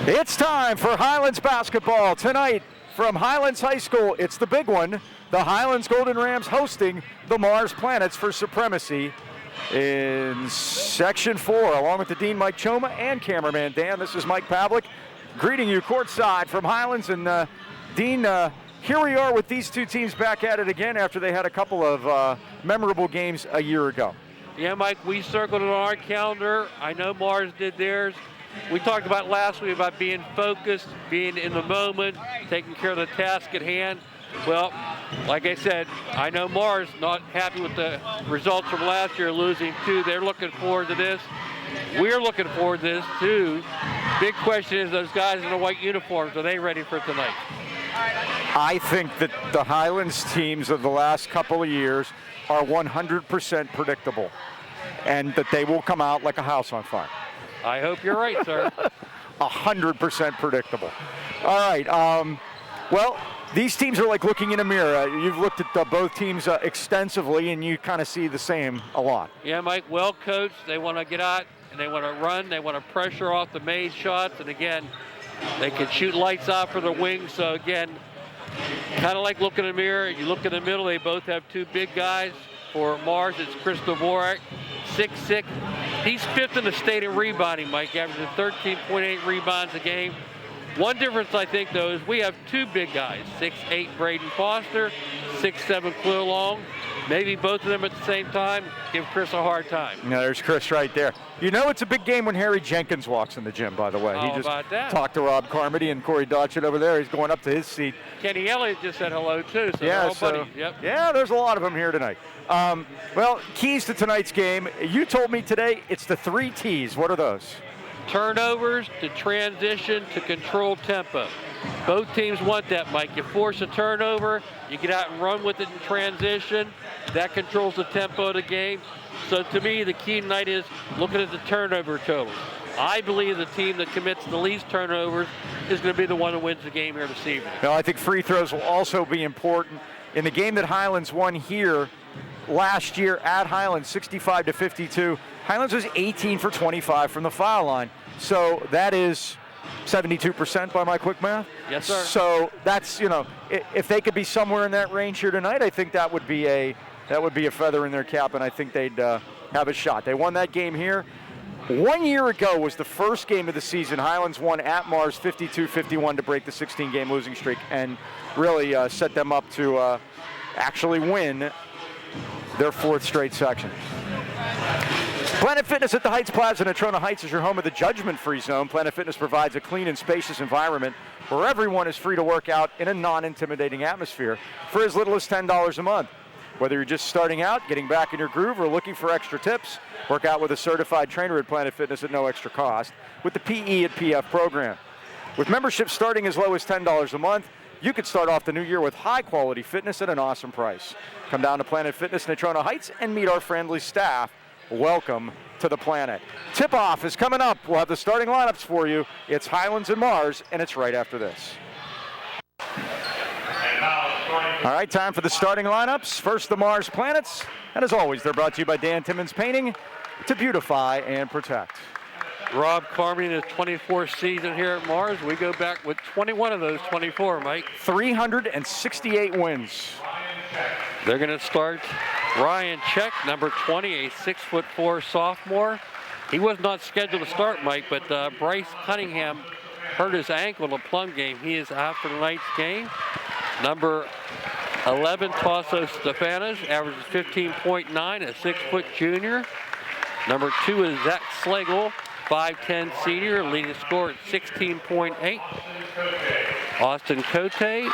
It's time for Highlands basketball. Tonight from Highlands High School, it's the big one. The Highlands Golden Rams hosting the Mars Planets for supremacy in Section 4, along with the Dean Mike Choma and cameraman Dan. This is Mike Pavlik greeting you courtside from Highlands. And Dean, here we are with these two teams back at it again after they had a couple of memorable games a year ago. Yeah, Mike, we circled it on our calendar. I know Mars did theirs. We talked about last week about being focused, being in the moment, taking care of the task at hand. Well, like I said, I know Mars not happy with the results from last year, losing two. They're looking forward to this. We're looking forward to this too. Big question is those guys in the white uniforms, are they ready for tonight? I think that the Highlands teams of the last couple of years are 100% predictable, and that they will come out like a house on fire. I hope you're right, sir. 100% predictable. All right. Well, these teams are like looking in a mirror. You've looked at both teams extensively, and you kind of see the same a lot. Yeah, Mike, well coached. They want to get out, and they want to run. They want to pressure off the made shots. And, again, they can shoot lights out for the wings. So, again, kind of like looking in a mirror. You look in the middle, they both have two big guys. For Mars, it's Chris Dvorak, 6'6". He's fifth in the state in rebounding, Mike, averaging 13.8 rebounds a game. One difference, I think, though, is we have two big guys, 6'8" Braden Foster, 6'7" Clue Long. Maybe both of them at the same time. Give Chris a hard time. No, there's Chris right there. You know it's a big game when Harry Jenkins walks in the gym, by the way. How he just about that? talked to Rob Carmody and Corey Dodgett over there. He's going up to his seat. Kenny Elliott just said hello, too, so Yeah, they're all buddies. Yep. Yeah, there's a lot of them here tonight. Well, keys to tonight's game. You told me today it's the 3 T's. What are those? Turnovers, to transition, to control tempo. Both teams want that, Mike. You force a turnover, you get out and run with it in transition. That controls the tempo of the game. So to me, the key tonight is looking at the turnover totals. I believe the team that commits the least turnovers is going to be the one that wins the game here this evening. Now, I think free throws will also be important. In the game that Highlands won here last year at Highlands, 65-52, Highlands was 18 for 25 from the foul line. So that is 72% by my quick math. Yes, sir. So that's, you know, if they could be somewhere in that range here tonight, I think that would be a feather in their cap, and I think they'd have a shot. They won that game here. 1 year ago was the first game of the season. Highlands won at Mars 52-51 to break the 16-game losing streak and really set them up to actually win their 4th straight section. Planet Fitness at the Heights Plaza in Natrona Heights is your home of the judgment-free zone. Planet Fitness provides a clean and spacious environment where everyone is free to work out in a non-intimidating atmosphere for as little as $10 a month. Whether you're just starting out, getting back in your groove, or looking for extra tips, work out with a certified trainer at Planet Fitness at no extra cost with the PE at PF program. With membership starting as low as $10 a month, you could start off the new year with high-quality fitness at an awesome price. Come down to Planet Fitness Natrona Heights and meet our friendly staff. Welcome to the Planet. Tip-off is coming up. We'll have the starting lineups for you. It's Highlands and Mars, and it's right after this. All right, time for the starting lineups. First, the Mars Planets. And as always, they're brought to you by Dan Timmons Painting to beautify and protect. Rob Carmody in his 24th season here at Mars. We go back with 21 of those 24, Mike. 368 wins. They're going to start Ryan Check, number 20, a 6'4" sophomore. He was not scheduled to start, Mike, but Bryce Cunningham hurt his ankle in the plum game. He is out for tonight's game. Number 11, Tasso Stefanos, averages 15.9, a 6-foot junior. Number 2 is Zach Schlegel, 5'10" senior, leading scorer at 16.8. Austin Cote,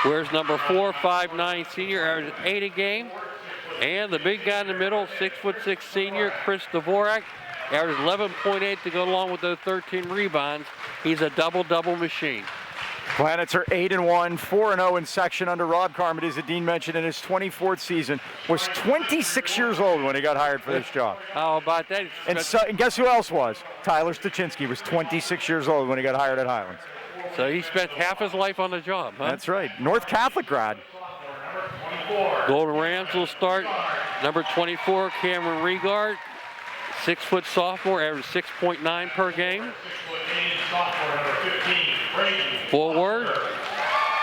wears number 4, 5'9" senior, averages 8 a game. And the big guy in the middle, 6'6" senior, Chris Dvorak, averages 11.8 to go along with those 13 rebounds. He's a double-double machine. Planets are 8-1, 4-0 in section under Rob Carmody, as the Dean mentioned, in his 24th season. Was 26 years old when he got hired for this job. How about that? And guess who else was? Tyler Stachinsky was 26 years old when he got hired at Highlands. So he spent half his life on the job, huh? That's right. North Catholic grad. Golden Rams will start. Number 24, Cameron Regard, 6-foot sophomore, averaged 6.9 per game. Forward,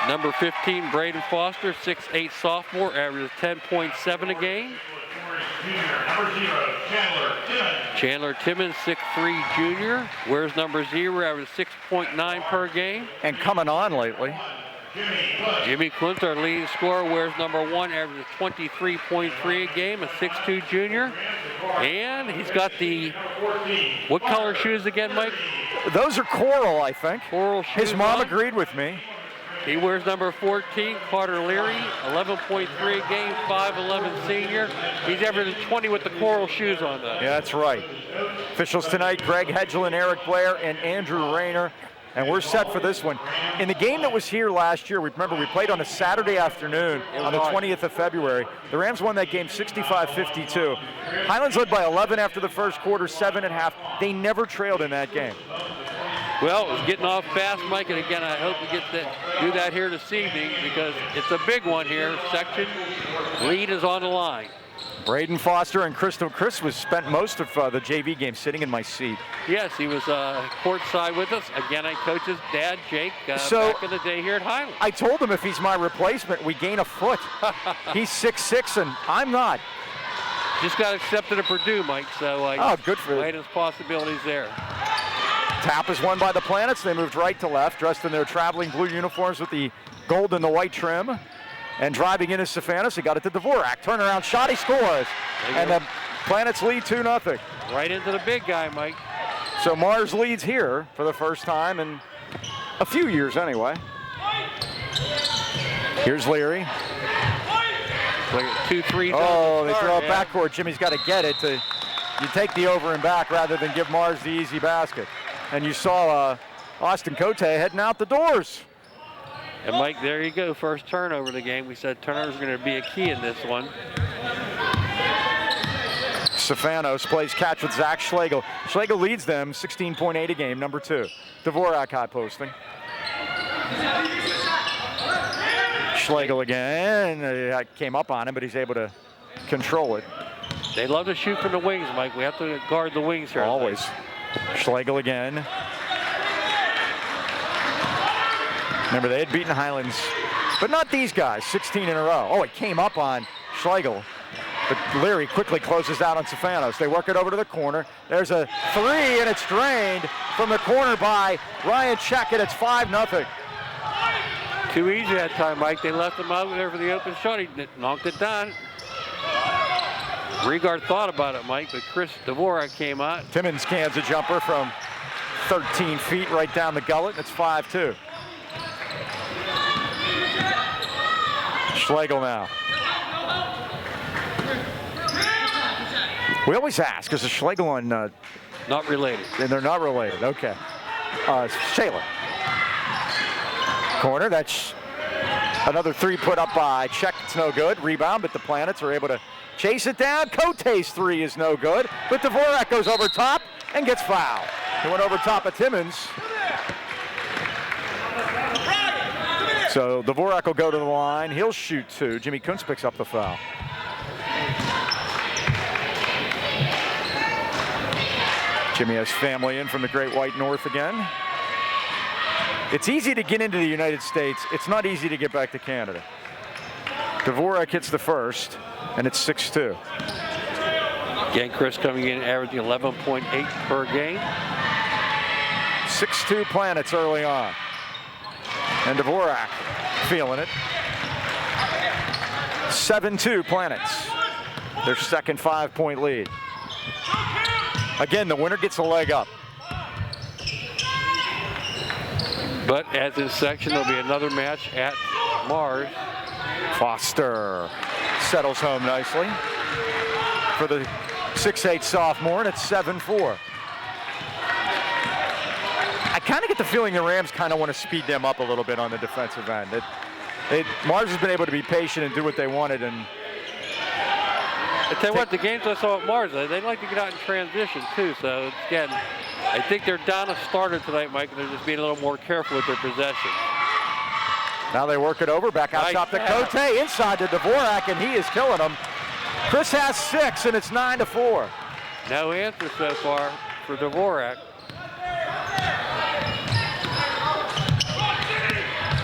number 15, Braden Foster, 6'8" sophomore, averages 10.7 a game. Chandler Timmons, 6'3" junior, wears number 0, averages 6.9 per game. And coming on lately. Jimmy Clint, our leading scorer, wears number 1, averages 23.3 a game, a 6'2" junior. And he's got the, what color shoes again, Mike? Those are coral, I think. Coral shoes. His mom on. agreed with me. He wears number 14, Carter Leary, 11.3 a game, 5'11" senior. He's averaging 20 with the coral shoes on, though. Yeah, that's right. Officials tonight, Greg Hedgelin, Eric Blair, and Andrew Rayner. And we're set for this one. In the game that was here last year, remember we played on a Saturday afternoon on the 20th of February. The Rams won that game 65-52. Highlands led by 11 after the first quarter, 7 at half. They never trailed in that game. Well, it was getting off fast, Mike, and again, I hope we get to do that here this evening because it's a big one here. Section lead is on the line. Braden Foster and Chris was spent most of the JV game sitting in my seat. Yes, he was courtside with us. Again, I coach his dad, Jake, So, back in the day here at Highlands. I told him if he's my replacement, we gain a foot. He's 6'6", and I'm not. Just got accepted at Purdue, Mike, so good for his possibilities there. Tap is won by the Planets. They moved right to left, dressed in their traveling blue uniforms with the gold and the white trim. And driving in is Stefanos. He got it to Dvorak. Turnaround shot, he scores. And the Planets lead 2-0. Right into the big guy, Mike. So Mars leads here for the first time in a few years anyway. Here's Leary. 2-3. Oh, they throw it backcourt. Jimmy's got to get it. You take the over and back rather than give Mars the easy basket. And you saw Austin Cote heading out the doors. And Mike, there you go, first turnover of the game. We said turnovers are going to be a key in this one. Stefanos plays catch with Zach Schlegel. Schlegel leads them 16.8 a game, number 2. Dvorak high posting. Schlegel again, came up on him, but he's able to control it. They love to shoot from the wings, Mike. We have to guard the wings here. Always. Schlegel again. Remember, they had beaten Highlands, but not these guys, 16 in a row. Oh, it came up on Schlegel, but Leary quickly closes out on Stefanos. They work it over to the corner. There's a 3, and it's drained from the corner by Ryan Check, and it's 5-0. Too easy that time, Mike. They left him out there for the open shot. He knocked it down. Regard thought about it, Mike, but Chris Dvorak came out. Timmons cans a jumper from 13 feet right down the gullet, and it's 5-2. Schlegel now. We always ask, is the Schlegel and not related? And they're not related. Okay. Shaler. Corner. That's another 3 put up by Check. It's no good. Rebound, but the Planets are able to chase it down. Cote's 3 is no good, but Dvorak goes over top and gets fouled. He went over top of Timmons. So Dvorak will go to the line. He'll shoot 2. Jimmy Kuntz picks up the foul. Jimmy has family in from the Great White North again. It's easy to get into the United States. It's not easy to get back to Canada. Dvorak hits the first, and it's 6-2. Again, Chris coming in averaging 11.8 per game. 6-2 Planets early on. And Dvorak feeling it. 7-2 Planets. Their second 5-point lead. Again, the winner gets a leg up. But as in section, there'll be another match at Mars. Foster settles home nicely for the 6'8" sophomore, and it's 7-4. I kind of get the feeling the Rams kind of want to speed them up a little bit on the defensive end. Mars has been able to be patient and do what they wanted. And I tell you what, the games I saw at Mars, they like to get out in transition too. So again, I think they're down a starter tonight, Mike, and they're just being a little more careful with their possession. Now they work it over, back out top to Cote, inside to Dvorak, and he is killing them. Chris has 6, and it's 9-4. No answer so far for Dvorak.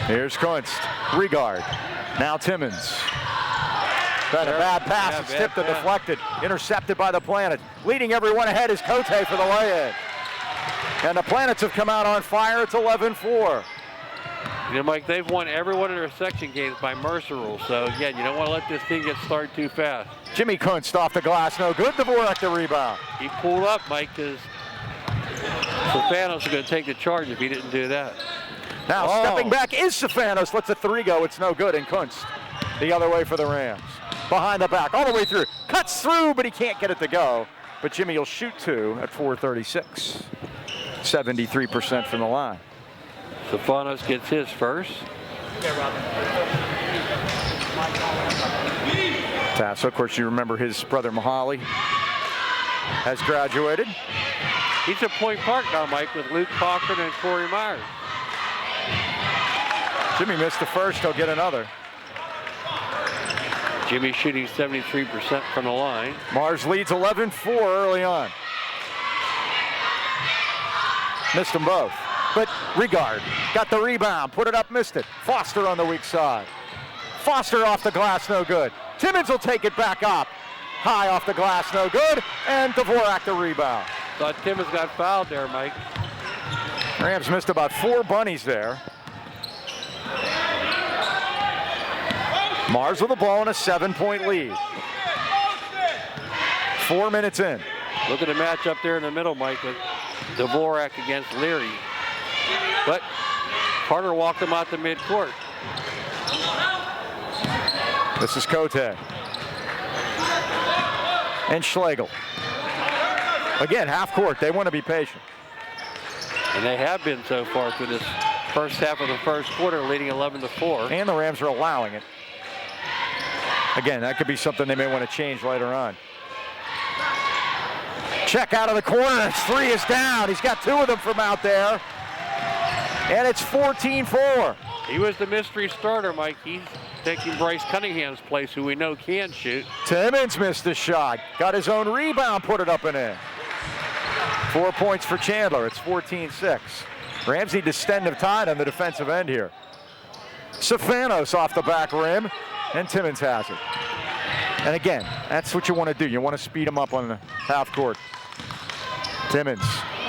Here's Kunst. Regard. Now Timmons. Then a bad pass. It's tipped and deflected. Intercepted by the Planet. Leading everyone ahead is Cote for the lay-in. And the Planets have come out on fire. It's 11-4. You know, Mike, they've won every one of their section games by Mercer rules. So, again, you don't want to let this thing get started too fast. Jimmy Kunst off the glass. No good. Dvorak the rebound. He pulled up, Mike, because Stefanos is going to take the charge if he didn't do that. Now stepping back is Stefanos. Lets a three go. It's no good. And Kunst the other way for the Rams. Behind the back, all the way through. Cuts through, but he can't get it to go. But Jimmy will shoot two at 4:36. 73% from the line. Stefanos gets his first. So, of course, you remember his brother Mahali has graduated. He's at Point Park now, Mike, with Luke Cochran and Corey Myers. Jimmy missed the first, he'll get another. Jimmy shooting 73% from the line. Mars leads 11-4 early on. Missed them both. But Regard got the rebound, put it up, missed it. Foster on the weak side. Foster off the glass, no good. Timmons will take it back up. High off the glass, no good. And Dvorak the rebound. Thought Timmons got fouled there, Mike. Rams missed about 4 bunnies there. Mars with the ball and a 7-point lead. 4 minutes in. Look at the matchup there in the middle, Mike, with Dvorak against Leary. But Carter walked him out to midcourt. This is Cote. And Schlegel. Again, half court. They want to be patient. And they have been so far through this first half of the first quarter, leading 11-4. And the Rams are allowing it. Again, that could be something they may want to change later on. Check out of the corner. Three is down. He's got 2 of them from out there. And it's 14-4. He was the mystery starter, Mike. He's taking Bryce Cunningham's place, who we know can shoot. Timmons missed the shot. Got his own rebound, put it up and in. 4 points for Chandler. It's 14-6. Rams need to stem the tide on the defensive end here. Stefanos off the back rim, and Timmons has it. And again, that's what you want to do. You want to speed them up on the half court. Timmons,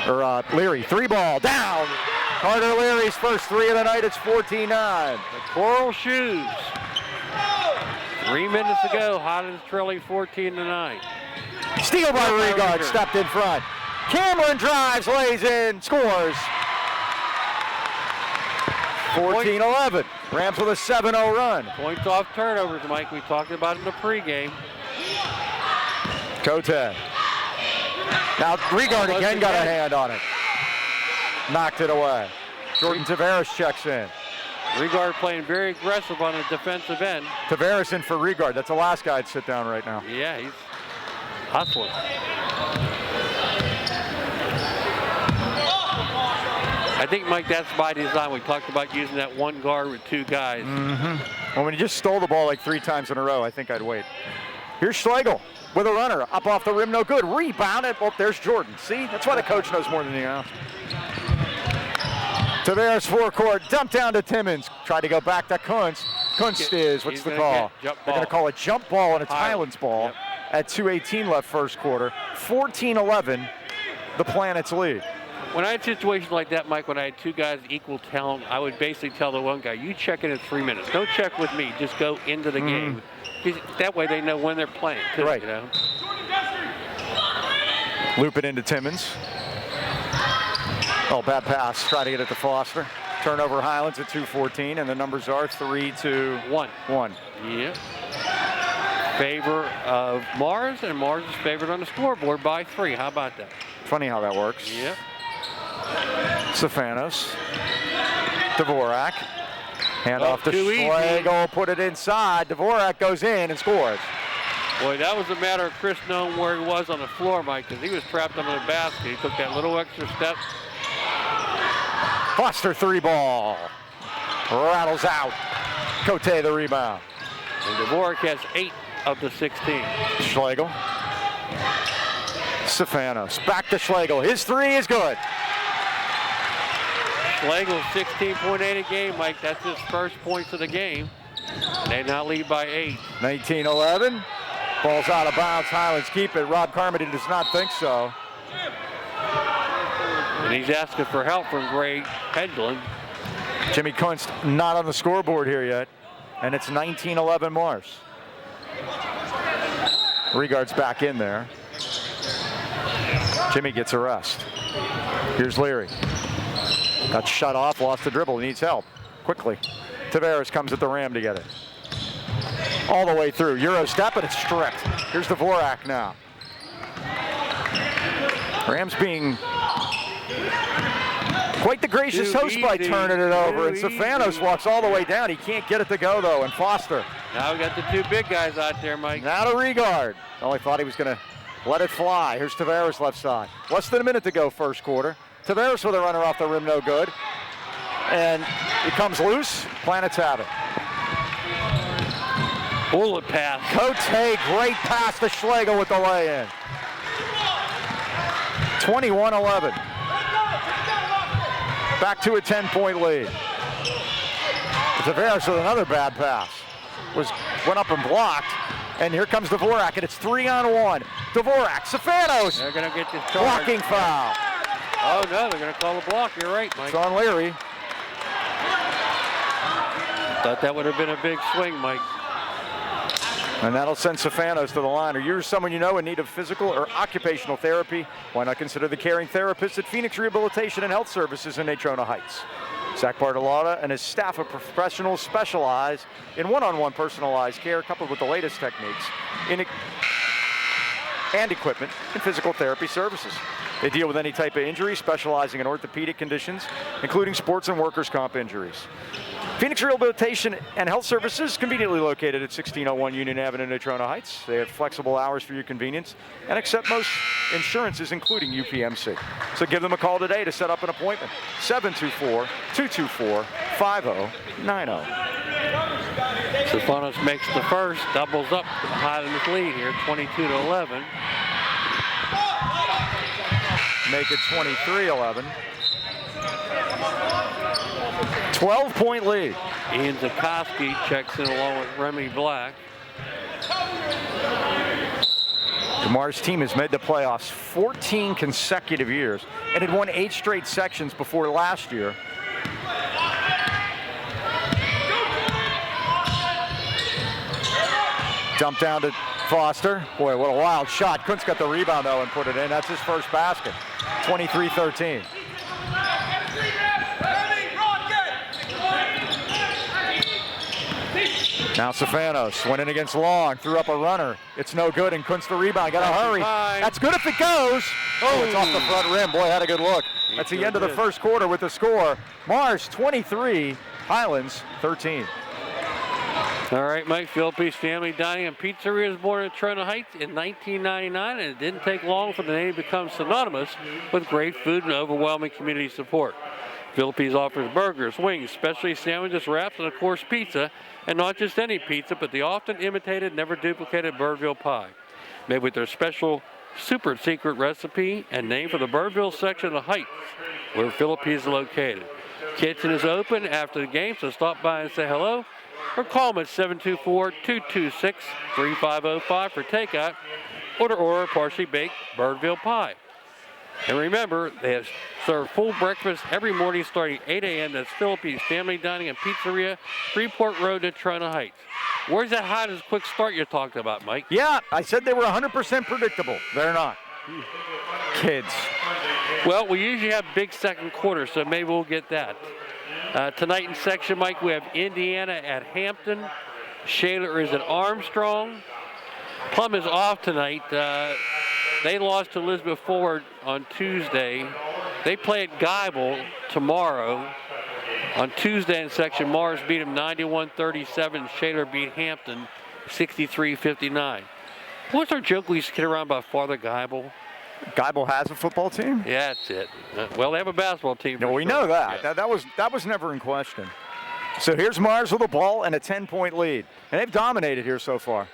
or Leary, 3-ball, down. Carter Leary's first 3 of the night. It's 14-9. The Coral Shoes. 3 minutes to go. Highlands trailing 14-9. Steal by Regard, stepped in front. Cameron drives, lays in, scores. 14-11. Rams with a 7-0 run. Points off turnovers, Mike. We talked about it in the pregame. Cote. Now Regard again got a hand on it. Knocked it away. Jordan Tavares checks in. Regard playing very aggressive on the defensive end. Tavares in for Regard. That's the last guy to sit down right now. Yeah, he's hustling. I think, Mike, that's by design. We talked about using that 1 guard with 2 guys. Well, when you just stole the ball like 3 times in a row, I think I'd wait. Here's Schlegel with a runner. Up off the rim, no good. Rebound it. Oh, there's Jordan. See? That's why the coach knows more than you know. Tavares forecourt. Dump down to Timmons. Tried to go back to Kunst. Kunst is, what's the call? They're going to call a jump ball, and it's Highlands ball. Yep. At 2:18 left first quarter. 14-11, the Planets lead. When I had situations like that, Mike, when I had 2 guys equal talent, I would basically tell the one guy, you check in at 3 minutes. Don't check with me. Just go into the game. That way they know when they're playing, too, right. You know? Loop it into Timmons. Oh, bad pass. Try to get it to Foster. Turnover Highlands at 2:14, and the numbers are 3-1. Yep. Favor of Mars, and Mars is favored on the scoreboard by 3. How about that? Funny how that works. Yep. Stefanos. Dvorak. Hand off to Schlegel. Put it inside. Dvorak goes in and scores. Boy, that was a matter of Chris knowing where he was on the floor, Mike, because he was trapped under the basket. He took that little extra step. Foster 3-ball. Rattles out. Cote the rebound. And Dvorak has 8 of the 16. Schlegel. Stefanos back to Schlegel. His three is good. Schlegel 16.8 a game, Mike. That's his first points of the game. They now lead by 8. 19-11. Ball's out of bounds. Highlands keep it. Rob Carmody does not think so. And he's asking for help from Gray Hedlund. Jimmy Kunst not on the scoreboard here yet. And it's 19-11 Mars. Regard's back in there. Jimmy gets a rest. Here's Leary. Got shut off, lost the dribble, needs help. Quickly. Tavares comes at the ram to get it. All the way through. Euro step, and it's stripped. Here's Dvorak now. Rams being quite the gracious host by turning it over. And Stefanos walks all the way down. He can't get it to go, though. And Foster. Now we got the two big guys out there, Mike. Now to Regard. Only thought he was going to let it fly. Here's Tavares left side. Less than a minute to go first quarter. Tavares with a runner off the rim, no good. And it comes loose. Planets have it. Bullet pass. Cote, great pass to Schlegel with the lay-in. 21-11. Back to a 10-point lead. Tavares with another bad pass. Went up and blocked. And here comes Dvorak, and it's 3-on-1. Dvorak, Stefanos. They're going to get this charge. Blocking foul. Oh, no, they're going to call a block. You're right, Mike. It's on Leary. Thought that would have been a big swing, Mike. And that'll send Stefanos to the line. Are you or someone you know in need of physical or occupational therapy? Why not consider the caring therapist at Phoenix Rehabilitation and Health Services in Natrona Heights? Zach Bartolotta and his staff of professionals specialize in one-on-one personalized care coupled with the latest techniques and equipment in physical therapy services. They deal with any type of injury, specializing in orthopedic conditions, including sports and workers' comp injuries. Phoenix Rehabilitation and Health Services, conveniently located at 1601 Union Avenue, Natrona Heights. They have flexible hours for your convenience and accept most insurances, including UPMC. So give them a call today to set up an appointment. 724-224-5090. Stefanos makes the first, doubles up the Highlands lead here, 22-11. Make it 23-11. 12-point lead. Ian Zukoski checks in along with Remy Black. The Mars team has made the playoffs 14 consecutive years and had won 8 straight sections before last year. Dump down to Foster. Boy, what a wild shot. Kuntz got the rebound, though, and put it in. That's his first basket. 23-13. Now Stefanos went in against Long, threw up a runner. It's no good, and Kuntz the rebound. Got to hurry. That's good if it goes. Oh, it's off the front rim. Boy, had a good look. That's the end of the first quarter with the score. Mars 23, Highlands 13. All right, Mike. Philippines Family Dining and Pizzeria was born in Natrona Heights in 1999, and it didn't take long for the name to become synonymous with great food and overwhelming community support. Philippines offers burgers, wings, specialty sandwiches, wraps, and of course pizza. And not just any pizza, but the often imitated, never duplicated Birdville pie. Made with their special super secret recipe and named for the Birdville section of the Heights, where Philippines is located. Kitchen is open after the game, so stop by and say hello. Or call them at 724-226-3505 for takeout. Order partially baked Birdville pie. And remember, they have served full breakfast every morning starting 8 a.m. That's Philippines Family Dining and Pizzeria, Freeport Road, Natrona Heights. Where's that hottest quick start you're talking about, Mike? Yeah, I said they were 100% predictable. They're not. Kids. Well, we usually have big second quarter, so maybe we'll get that. Tonight in section, Mike, we have Indiana at Hampton. Shaler is at Armstrong. Plum is off tonight. They lost to Elizabeth Forward on Tuesday. They play at Geibel tomorrow. On Tuesday in section, Mars beat them 91-37. Shaler beat Hampton 63-59. What's our joke we used to kid around about Father Geibel? Geibel has a football team? Yeah, that's it. Well, they have a basketball team. No, we know that. Yeah. That was never in question. So here's Mars with the ball and a 10-point lead. And they've dominated here so far.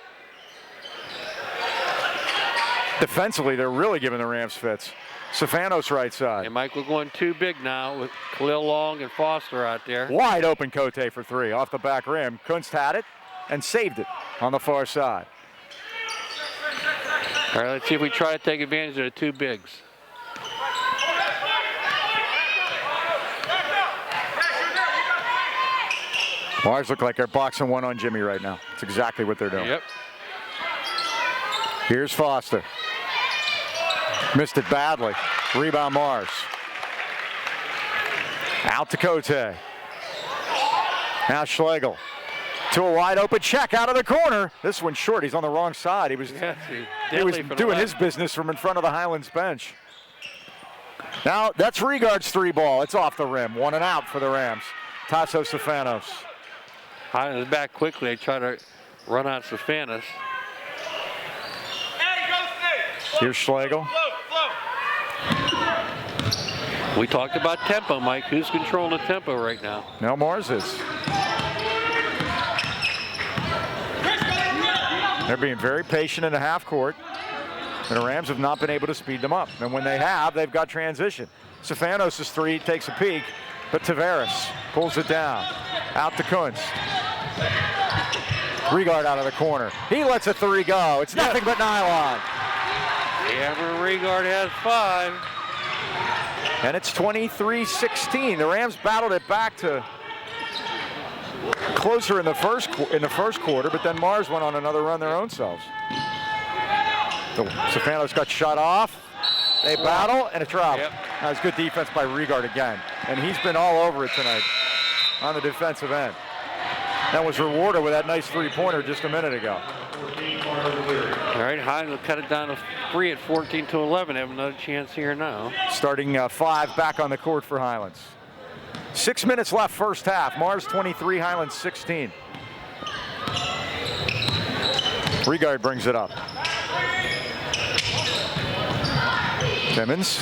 Defensively, they're really giving the Rams fits. Stefanos right side. And Mike, we're going too big now with Khalil Long and Foster out there. Wide open Cote for 3 off the back rim. Kunst had it and saved it on the far side. All right, let's see if we try to take advantage of the 2 bigs. Mars look like they're boxing one on Jimmy right now. That's exactly what they're doing. Yep. Here's Foster. Missed it badly. Rebound Mars. Out to Cote. Now Schlegel. To a wide open check out of the corner. This one's short. He's on the wrong side. He was doing his business from in front of the Highlands bench. Now that's Regard's 3 ball. It's off the rim. 1 and out for the Rams. Tasso Stefanos. Highlands back quickly. They try to run out Stefanos. Here's Schlegel. We talked about tempo, Mike. Who's controlling the tempo right now? Now Mars is. They're being very patient in the half court. And the Rams have not been able to speed them up. And when they have, they've got transition. Stefanos' 3 takes a peek, but Tavares pulls it down. Out to Kunst. Regard out of the corner. He lets a 3 go. It's nothing but nylon. Cameron Regard has 5. And it's 23-16. The Rams battled it back to closer in the first quarter, but then Mars went on another run their own selves. Stefanos got shut off. They battle and a travel. Yep. That was good defense by Regard again. And he's been all over it tonight on the defensive end. That was rewarded with that nice 3-pointer just a minute ago. All right, Highlands will cut it down to 3 at 14-11. Have another chance here now. Starting 5 back on the court for Highlands. 6 minutes left first half. Mars 23, Highlands 16. Regard brings it up. Timmons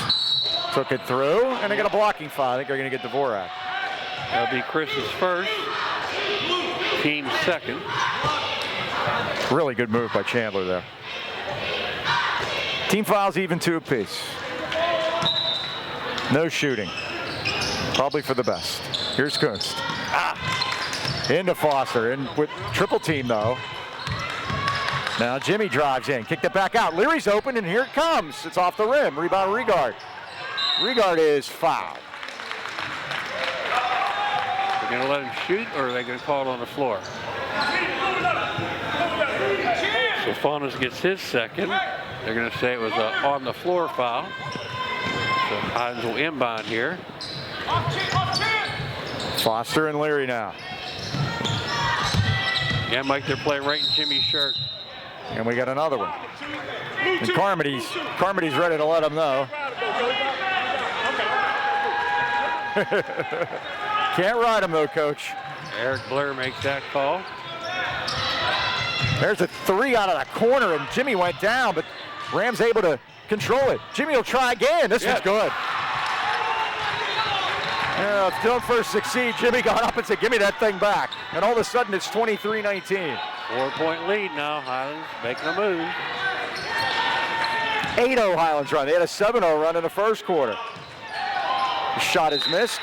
took it through, and they got a blocking foul. I think they're going to get Dvorak. That'll be Chris's first. Team's second. Really good move by Chandler there. Team fouls even 2 apiece. No shooting. Probably for the best. Here's Kunst. Into Foster. And with triple team though. Now Jimmy drives in. Kicked it back out. Leary's open and here it comes. It's off the rim. Rebound Regard. Regard is fouled. They're going to let him shoot, or are they going to call it on the floor? So Stefanos gets his second. They're going to say it was an on-the-floor foul. So Highlands will inbound here. Foster and Leary now. Yeah, Mike, they're playing right in Jimmy's shirt. And we got another one. And Carmody's ready to let him know. Can't ride him though, Coach. Eric Blair makes that call. There's a 3 out of the corner, and Jimmy went down, but Rams able to control it. Jimmy will try again. This one's good. Yeah, if don't first succeed, Jimmy got up and said, give me that thing back. And all of a sudden, it's 23-19. 4-point lead now. Highlands making a move. 8-0 Highlands run. They had a 7-0 run in the first quarter. The shot is missed.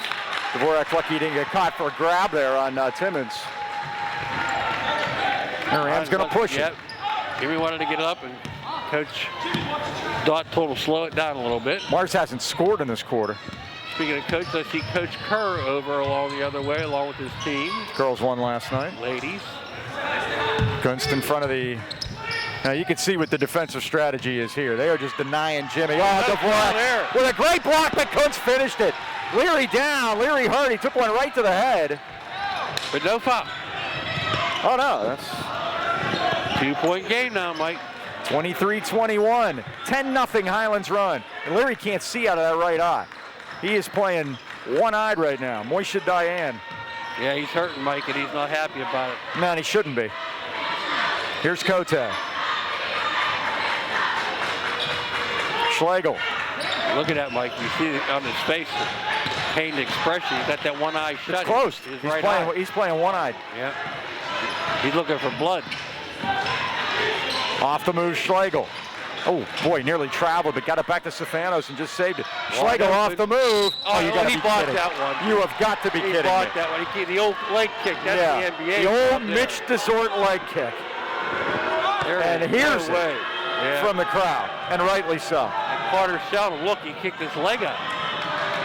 Dvorak lucky he didn't get caught for a grab there on Timmons. And Rams going to push it. Jimmy wanted to get up, and Coach Dot told him to slow it down a little bit. Mars hasn't scored in this quarter. Speaking of Coach, I see Coach Kerr over along the other way, along with his team. Girls won last night. Ladies. Kunst in front of the... Now you can see what the defensive strategy is here. They are just denying Jimmy. Oh, Dvorak with a great block, but Kunst finished it. Leary down, Leary hurt. He took one right to the head. But no foul. Oh no, that's... 2-point game now, Mike. 23-21, 10-0 Highlands run. And Leary can't see out of that right eye. He is playing one-eyed right now. Moisha Diane. Yeah, he's hurting, Mike, and he's not happy about it. Man, he shouldn't be. Here's Cote. Schlegel. Look at that, Mike. You see on his face the pained expression. He's got that one eye shut. It's closed. He's playing one-eyed. Yeah. He's looking for blood. Off the move, Schlegel. Oh, boy, nearly traveled, but got it back to Stefanos and just saved it. Schlegel off the move. Oh, you got to he be blocked kidding. that one. You have got to be He kidding blocked me. that one. The old leg kick. That's the NBA. The old there. Mitch Dessort leg kick. There And it is. here's No way. it from the crowd, and rightly so. And Carter Sheldon, look, he kicked his leg out.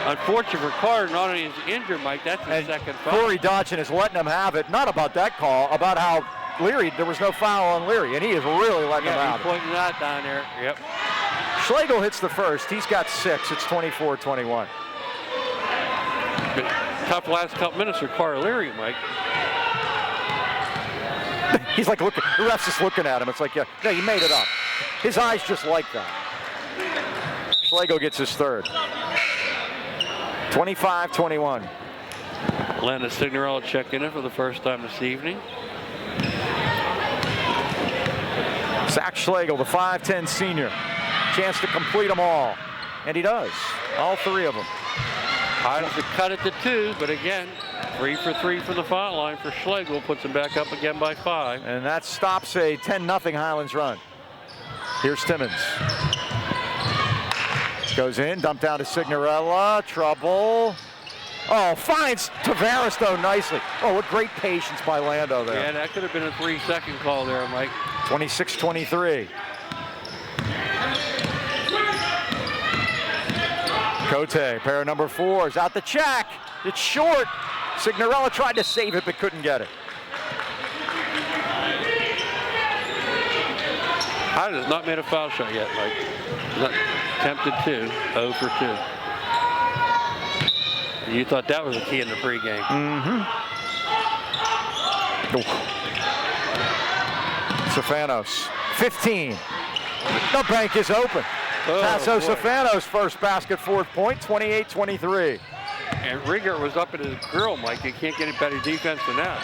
Unfortunate for Carter, not only is he injured, Mike, that's his And second foul. Corey Dodson is letting him have it, not about that call, about how Leary, there was no foul on Leary, and he is really letting him Yeah, have he's it. pointing that down there. Yep. Schlegel hits the first. He's got 6. It's 24-21. But tough last couple minutes for Carter Leary, Mike. He's like looking, the ref's just looking at him. It's like, yeah, no, you made it up. His eyes just like that. Schlegel gets his third. 25-21. Landon Signorello checking in for the first time this evening. Zach Schlegel, the 5'10 senior. Chance to complete them all. And he does. All 3 of them. Highlands to cut it to 2, but again, 3 for 3 from the foul line for Schlegel. Puts him back up again by 5. And that stops a 10-0 Highlands run. Here's Timmons. Goes in, dumped down to Signorella. Trouble. Oh, finds Tavares, though, nicely. Oh, what great patience by Lando there. Yeah, that could have been a 3-second call there, Mike. 26-23. Cote, pair of number 4s, out the check. It's short. Signorella tried to save it, but couldn't get it. Highlands has not made a foul shot yet, Mike. Not attempted 2, 0 for 2. You thought that was a key in the pregame. Stefanos, 15. The bank is open. Tasso Stefanos first basket, 4th point, 28-23. And Rieger was up at his grill, Mike. You can't get any better defense than that.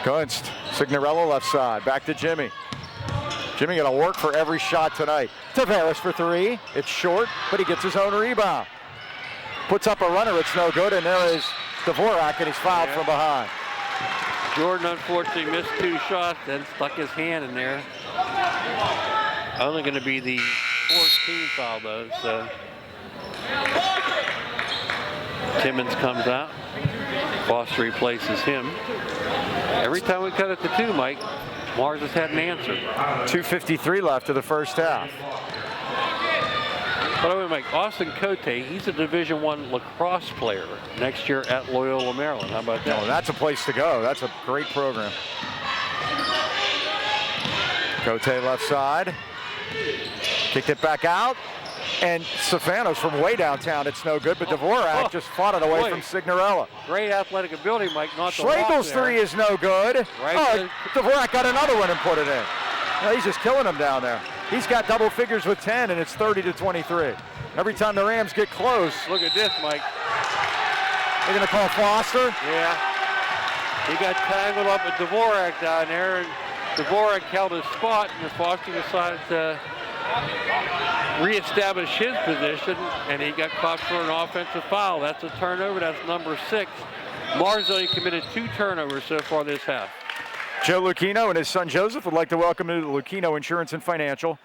Gunst, Signorella left side, back to Jimmy. Jimmy gonna work for every shot tonight. Tavares for 3. It's short, but he gets his own rebound. Puts up a runner, it's no good, and there is Dvorak, and he's fouled from behind. Jordan unfortunately missed 2 shots, then stuck his hand in there. Only going to be the 4th team foul, though, so. Timmons comes out. Foster replaces him. Every time we cut it to 2, Mike, Mars has had an answer. 2:53 left of the first half. By the way, Mike, Austin Cote, he's a Division I lacrosse player next year at Loyola, Maryland. How about that? Oh, that's a place to go. That's a great program. Cote left side. Kicked it back out. And Stefanos from way downtown, it's no good, but Dvorak just fought it away from Signorella. Great athletic ability, Mike, not to Schlegel's 3 is no good. Right. Oh, Dvorak got another one and put it in. No, he's just killing him down there. He's got double figures with 10, and it's 30-23. Every time the Rams get close. Look at this, Mike. They're going to call Foster. Yeah. He got tangled up with Dvorak down there, and Dvorak held his spot, and Foster decided to reestablish his position, and he got caught for an offensive foul. That's a turnover. That's number 6. Mars only committed 2 turnovers so far this half. Joe Lucchino and his son Joseph would like to welcome you to Lucchino Insurance and Financial.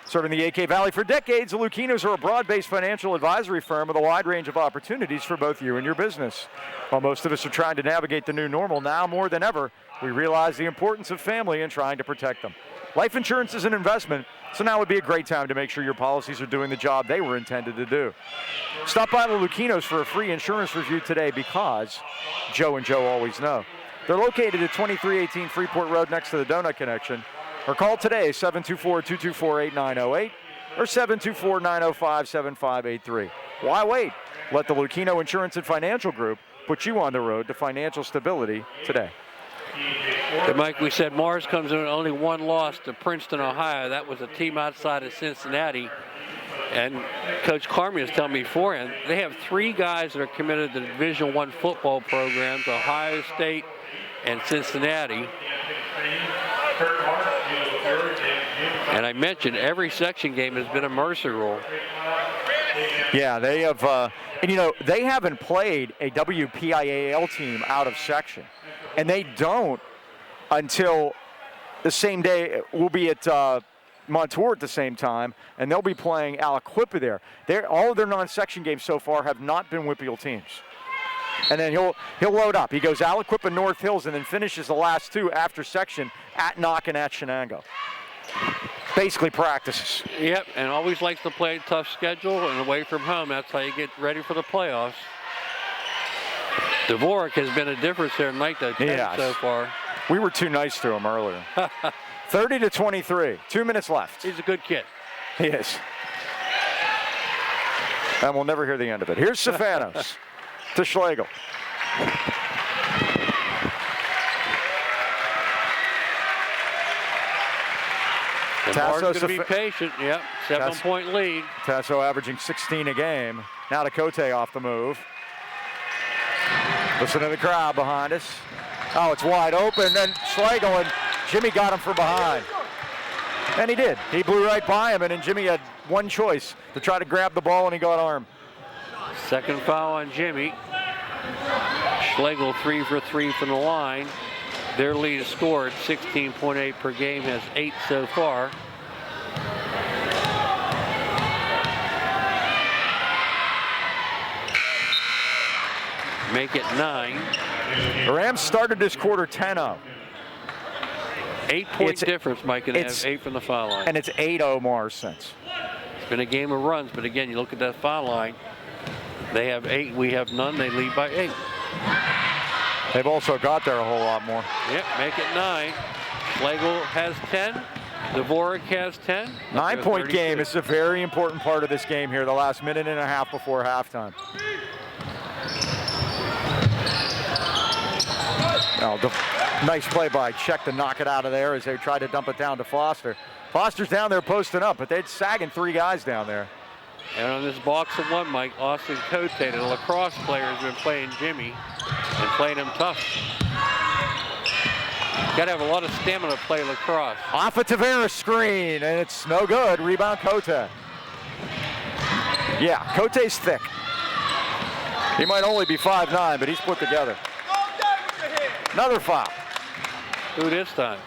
Serving the AK Valley for decades, the Lucchinos are a broad-based financial advisory firm with a wide range of opportunities for both you and your business. While most of us are trying to navigate the new normal, now more than ever, we realize the importance of family and trying to protect them. Life insurance is an investment, so now would be a great time to make sure your policies are doing the job they were intended to do. Stop by the Lucchinos for a free insurance review today because Joe and Joe always know. They're located at 2318 Freeport Road next to the Donut Connection. Or call today, 724-224-8908 or 724-905-7583. Why wait? Let the Lucchino Insurance and Financial Group put you on the road to financial stability today. And Mike, we said Mars comes in with only 1 loss to Princeton, Ohio. That was a team outside of Cincinnati. And Coach Carmi was telling me beforehand, they have 3 guys that are committed to Division I football programs, Ohio State and Cincinnati. And I mentioned every section game has been a Mercer rule. Yeah, they have, and you know, they haven't played a WPIAL team out of section. And they don't until the same day. We'll be at Montour at the same time, and they'll be playing Aliquippa there. All of their non-section games so far have not been Whippeal teams. And then he'll load up. He goes Aliquippa, North Hills, and then finishes the last two after section at Knock and at Shenango. Basically practices. Yep, and always likes to play a tough schedule and away from home. That's how you get ready for the playoffs. Dvorak has been a difference there tonight, though, so far. We were too nice to him earlier. 30-23, 2 minutes left. He's a good kid. He is. And we'll never hear the end of it. Here's Stefanos to Schlegel. Mark's going to be patient. Yep, 7-point lead. Tasso averaging 16 a game. Now to Cote off the move. Listen to the crowd behind us. Oh, it's wide open. Then Schlegel, and Jimmy got him from behind. And he did. He blew right by him, and then Jimmy had one choice to try to grab the ball, and he got armed. Second foul on Jimmy. Schlegel 3 for 3 from the line. Their lead scored 16.8 per game, has 8 so far. Make it 9. The Rams started this quarter 10-0. 8-point difference, Mike, and have 8 from the foul line. And it's 8-0 Mars since. It's been a game of runs, but again, you look at that foul line. They have 8, we have none. They lead by 8. They've also got there a whole lot more. Yep, make it 9. Schlegel has 10. Dvorak has 10. 9-point game is a very important part of this game here, the last minute and a half before halftime. Oh, nice play by Czech to knock it out of there as they tried to dump it down to Foster. Foster's down there posting up, but they're sagging 3 guys down there. And on this box of 1, Mike, Austin Cote, the lacrosse player, has been playing Jimmy and playing him tough. Got to have a lot of stamina to play lacrosse. Off a Tavares screen, and it's no good. Rebound Cote. Yeah, Cote's thick. He might only be 5'9", but he's put together. Another foul. Who this time?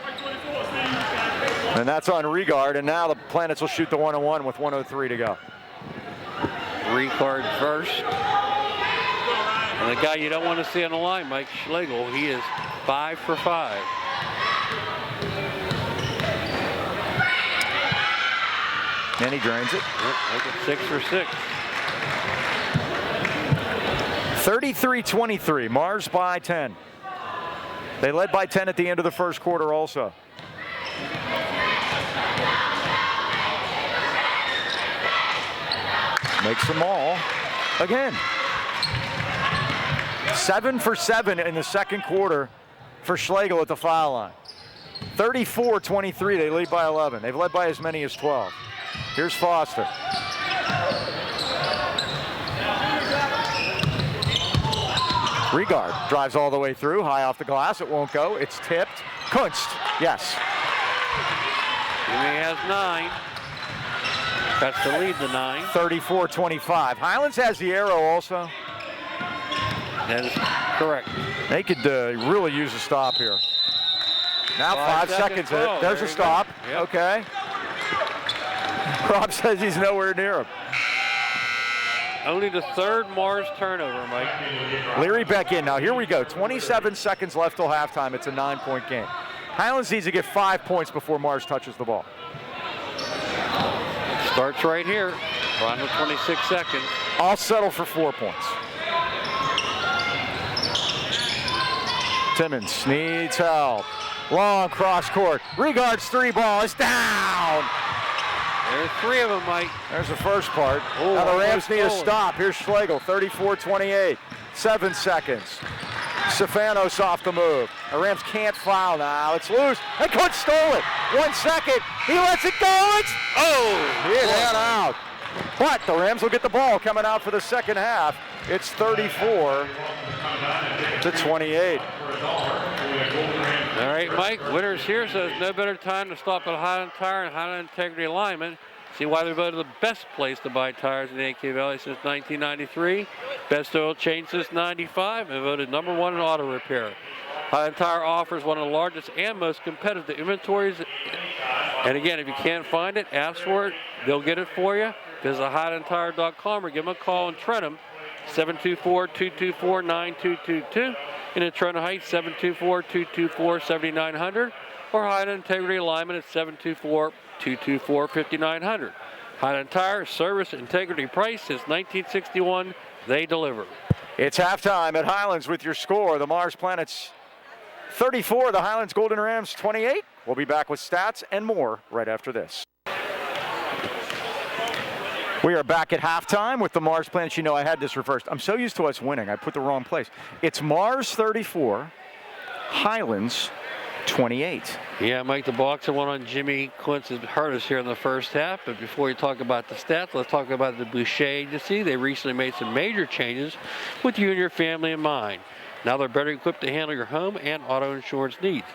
And that's on Regard, and now the Planets will shoot the 1-on-1 with 1:03 to go. Regard first. And the guy you don't want to see on the line, Mike Schlegel, he is 5 for 5. And he drains it. Yep, make it 6 for 6. 33-23, Mars by 10. They led by 10 at the end of the first quarter also. Makes them all again. 7 for 7 in the second quarter for Schlegel at the foul line. 34-23, they lead by 11. They've led by as many as 12. Here's Foster. Regard drives all the way through, high off the glass. It won't go. It's tipped. Kunst, yes. Jimmy has 9. That's to lead the 9. 34-25. Highlands has the arrow also. That is correct. They could really use a stop here. Now 5 seconds. There's a stop. Yep. Okay. Rob says he's nowhere near him. Only the 3rd Mars turnover, Mike. Leary back in. Now here we go. 27 seconds left till halftime. It's a 9-point game. Highlands needs to get 5 points before Mars touches the ball. Starts right here. Final 26 seconds. I'll settle for 4 points. Timmons needs help. Long cross court. Regard's 3 ball is down. There's 3 of them, Mike. There's the first part. Ooh, now the Rams need a stop. Here's Schlegel, 34-28. 7 seconds. Stefanos off the move. The Rams can't foul now. It's loose. And Kuntz stole it. 1 second. He lets it go. It's hit and out. But the Rams will get the ball coming out for the second half. It's 34-28. All right, Mike, winners here says no better time to stop at Highland Tire and Highland Integrity Alignment. See why they're voted the best place to buy tires in the AK Valley since 1993, best oil change since 95, and voted #1 in auto repair. Highland Tire offers one of the largest and most competitive inventories And again, if you can't find it, ask for it. They'll get it for you. Visit HighlandTire.com or give them a call in Trenton, 724-224-9222. And in Trenton Heights, 724-224-7900. Or Highland Integrity Alignment at 724-224-5900. Highland Tire, service, integrity, price. Since 1961, they deliver. It's halftime at Highlands with your score. The Mars Planets 34, the Highlands Golden Rams 28. We'll be back with stats and more right after this. We are back at halftime with the Mars Planets. You know, I had this reversed. I'm so used to us winning, I put the wrong place. It's Mars 34, Highlands 28. Yeah, Mike, the boxer one on Jimmy Quince has hurt us here in the first half. But before you talk about the stats, let's talk about the Boucher Agency. They recently made some major changes with you and your family in mind. Now they're better equipped to handle your home and auto insurance needs.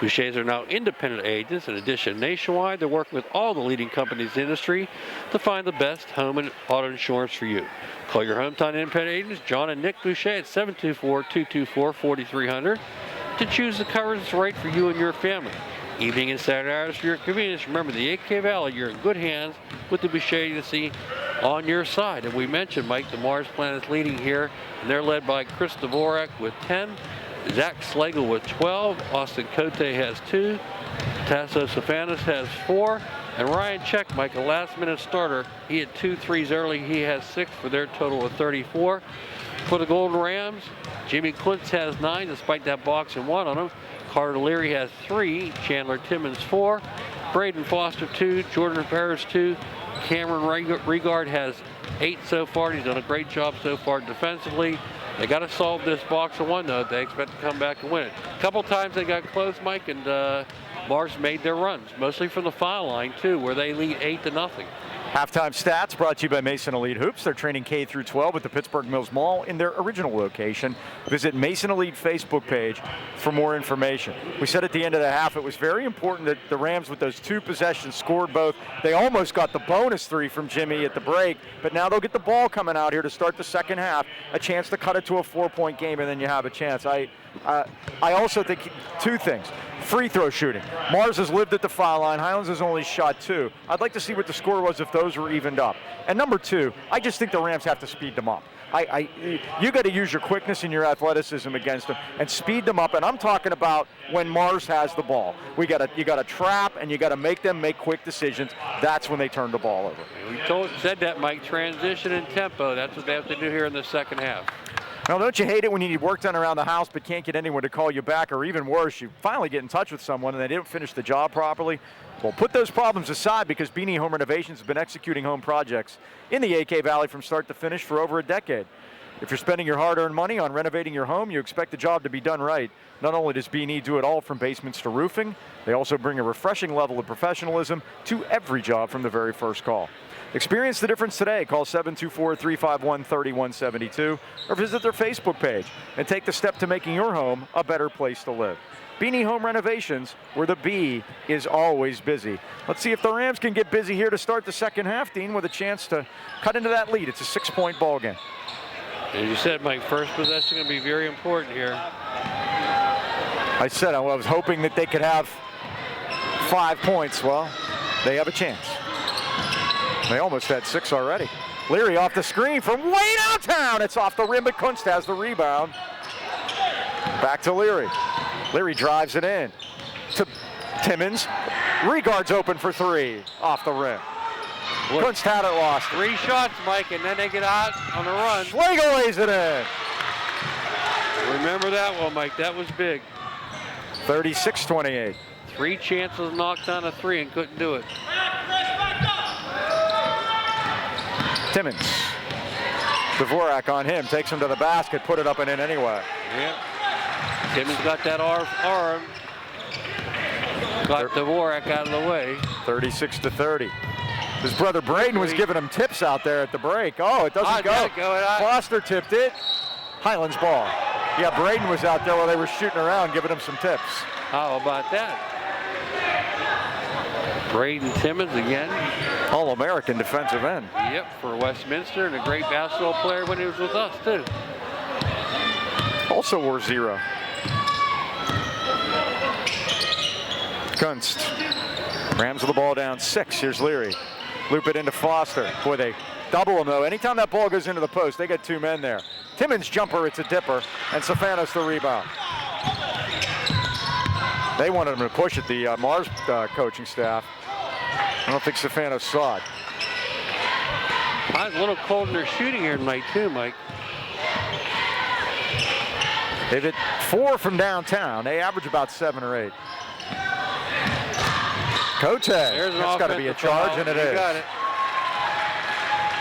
Bouchers are now independent agents. In addition, nationwide, they're working with all the leading companies in the industry to find the best home and auto insurance for you. Call your hometown independent agents, John and Nick Boucher, at 724-224-4300 to choose the coverage that's right for you and your family. Evening and Saturday hours for your convenience. Remember, the AK Valley, you're in good hands with the Boucher Agency on your side. And we mentioned, Mike, the Mars Planet's leading here, and they're led by Chris Dvorak with 10, Zach Slagle with 12, Austin Cote has 2, Tasso Stefanis has 4, and Ryan Check, Mike, a last-minute starter. He had 2 threes early. He has 6 for their total of 34. For the Golden Rams, Jimmy Quince has 9, despite that box and 1 on him. Carter Leary has 3, Chandler Timmons 4, Braden Foster 2, Jordan Paris 2, Cameron Regard has 8 so far. He's done a great job so far defensively. They got to solve this box of 1 though. They expect to come back and win it. A couple times they got close, Mike, and Mars made their runs, mostly from the foul line too, where they lead 8-0. Halftime stats brought to you by Mason Elite Hoops. They're training K through 12 at the Pittsburgh Mills Mall in their original location. Visit Mason Elite Facebook page for more information. We said at the end of the half it was very important that the Rams with those 2 possessions scored both. They almost got the bonus 3 from Jimmy at the break, but now they'll get the ball coming out here to start the second half, a chance to cut it to a 4-point game, and then you have a chance. I also think 2 things. Free throw shooting. Mars has lived at the foul line. Highlands has only shot 2. I'd like to see what the score was if those were evened up. And number 2, I just think the Rams have to speed them up. You got to use your quickness and your athleticism against them and speed them up. And I'm talking about when Mars has the ball. You got to trap and you got to make them make quick decisions. That's when they turn the ball over. We said that, Mike. Transition and tempo. That's what they have to do here in the second half. Now, don't you hate it when you need work done around the house but can't get anyone to call you back, or even worse, you finally get in touch with someone and they didn't finish the job properly? Well, put those problems aside, because Beanie Home Renovations has been executing home projects in the AK Valley from start to finish for over a decade. If you're spending your hard-earned money on renovating your home, you expect the job to be done right. Not only does Beanie do it all from basements to roofing, they also bring a refreshing level of professionalism to every job from the very first call. Experience the difference today. Call 724-351-3172 or visit their Facebook page and take the step to making your home a better place to live. Beanie Home Renovations, where the B is always busy. Let's see if the Rams can get busy here to start the second half, Dean, with a chance to cut into that lead. It's a 6-point ball game. As you said, Mike, first possession going to be very important here. I said I was hoping that they could have 5 points. Well, they have a chance. They almost had 6 already. Leary off the screen from way downtown. It's off the rim, but Kunst has the rebound. Back to Leary. Leary drives it in to Timmons. Regard's open for 3 off the rim. Kunst had it lost. 3 shots, Mike, and then they get out on the run. Schlegel lays it in. Remember that one, Mike. That was big. 36-28. 3 chances knocked down a 3 and couldn't do it. Timmons. Dvorak on him, takes him to the basket, put it up and in anyway. Yep. Timmons got that arm. Got Dvorak out of the way. 36-30. His brother Braden was giving him tips out there at the break. Oh, it doesn't go. Foster tipped it. Highlands ball. Yeah, Braden was out there while they were shooting around, giving him some tips. How about that? Braden Timmons again. All-American defensive end. Yep, for Westminster, and a great basketball player when he was with us, too. Also wore 0. Kunst. Rams with the ball down 6. Here's Leary. Loop it into Foster. Boy, they double him, though. Anytime that ball goes into the post, they got 2 men there. Timmons jumper, it's a dipper, and Stefanos the rebound. They wanted him to push it, the Mars coaching staff. I don't think Stefanos saw it. It's a little cold in their shooting here tonight, too, Mike. They've hit 4 from downtown. They average about 7 or 8. Cote, that's got to be a charge, and it is. Got it.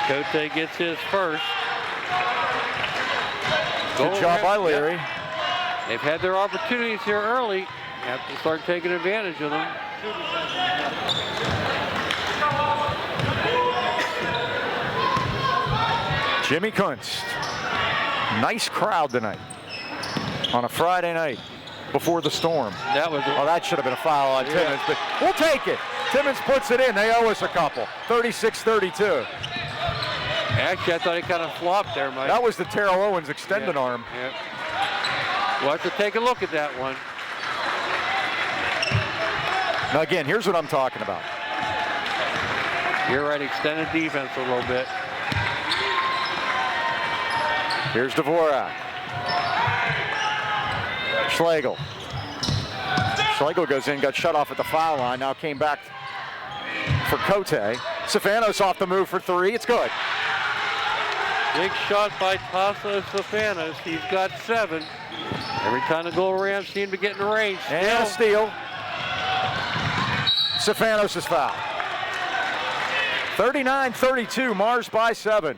Cote gets his first. Good job by Leary. Yep. They've had their opportunities here early. Have to start taking advantage of them. Jimmy Kunst. Nice crowd tonight on a Friday night before the storm. That was. Oh, that should have been a foul on Timmons, but we'll take it. Timmons puts it in. They owe us a couple. 36-32. Actually, I thought he kind of flopped there, Mike. That was the Terrell Owens extended arm. Yep. We'll have to take a look at that one. Now, again, here's what I'm talking about. You're right, extended defense a little bit. Here's Dvorak. Schlegel. Schlegel goes in, got shut off at the foul line, now came back for Cote. Stefanos off the move for 3. It's good. Big shot by Tasso Stefanos. He's got 7. Every time the goal Rams seem to get in the range. And a steal. Stefanos is fouled. 39-32, Mars by 7.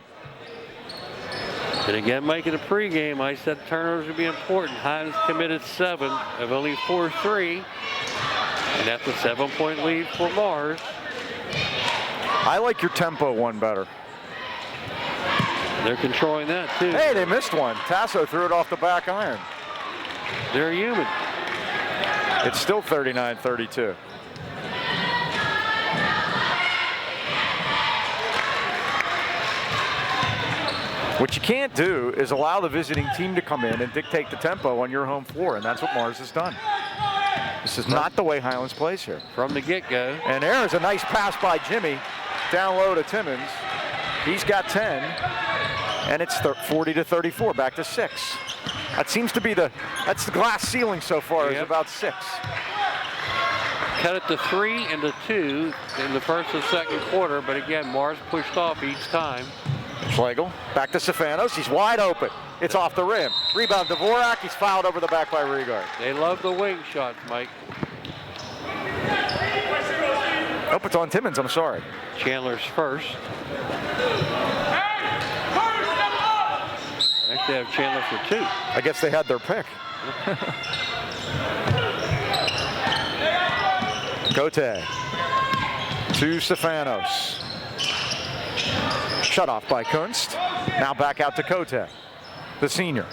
And again, Mike, in the pregame, I said turnovers would be important. Highlands committed 7 of only 4-3. And that's a 7-point lead for Mars. I like your tempo one better. They're controlling that, too. Hey, they missed one. Tasso threw it off the back iron. They're human. It's still 39-32. What you can't do is allow the visiting team to come in and dictate the tempo on your home floor, and that's what Mars has done. This is not the way Highlands plays here. From the get-go. And there's a nice pass by Jimmy. Down low to Timmons. He's got 10, and it's 40-34, back to 6. That seems to be that's the glass ceiling so far, is about 6. Cut it to 3 and to 2 in the first and second quarter, but again, Mars pushed off each time. Schlegel, back to Stefanos. He's wide open. It's off the rim. Rebound Dvorak. He's fouled over the back by Regard. They love the wing shots, Mike. Nope, it's on Timmons. I'm sorry. Chandler's first. Actually, they have Chandler for 2. I guess they had their pick. Cote to Stefanos. Shut off by Kunst. Now back out to Cote, the senior.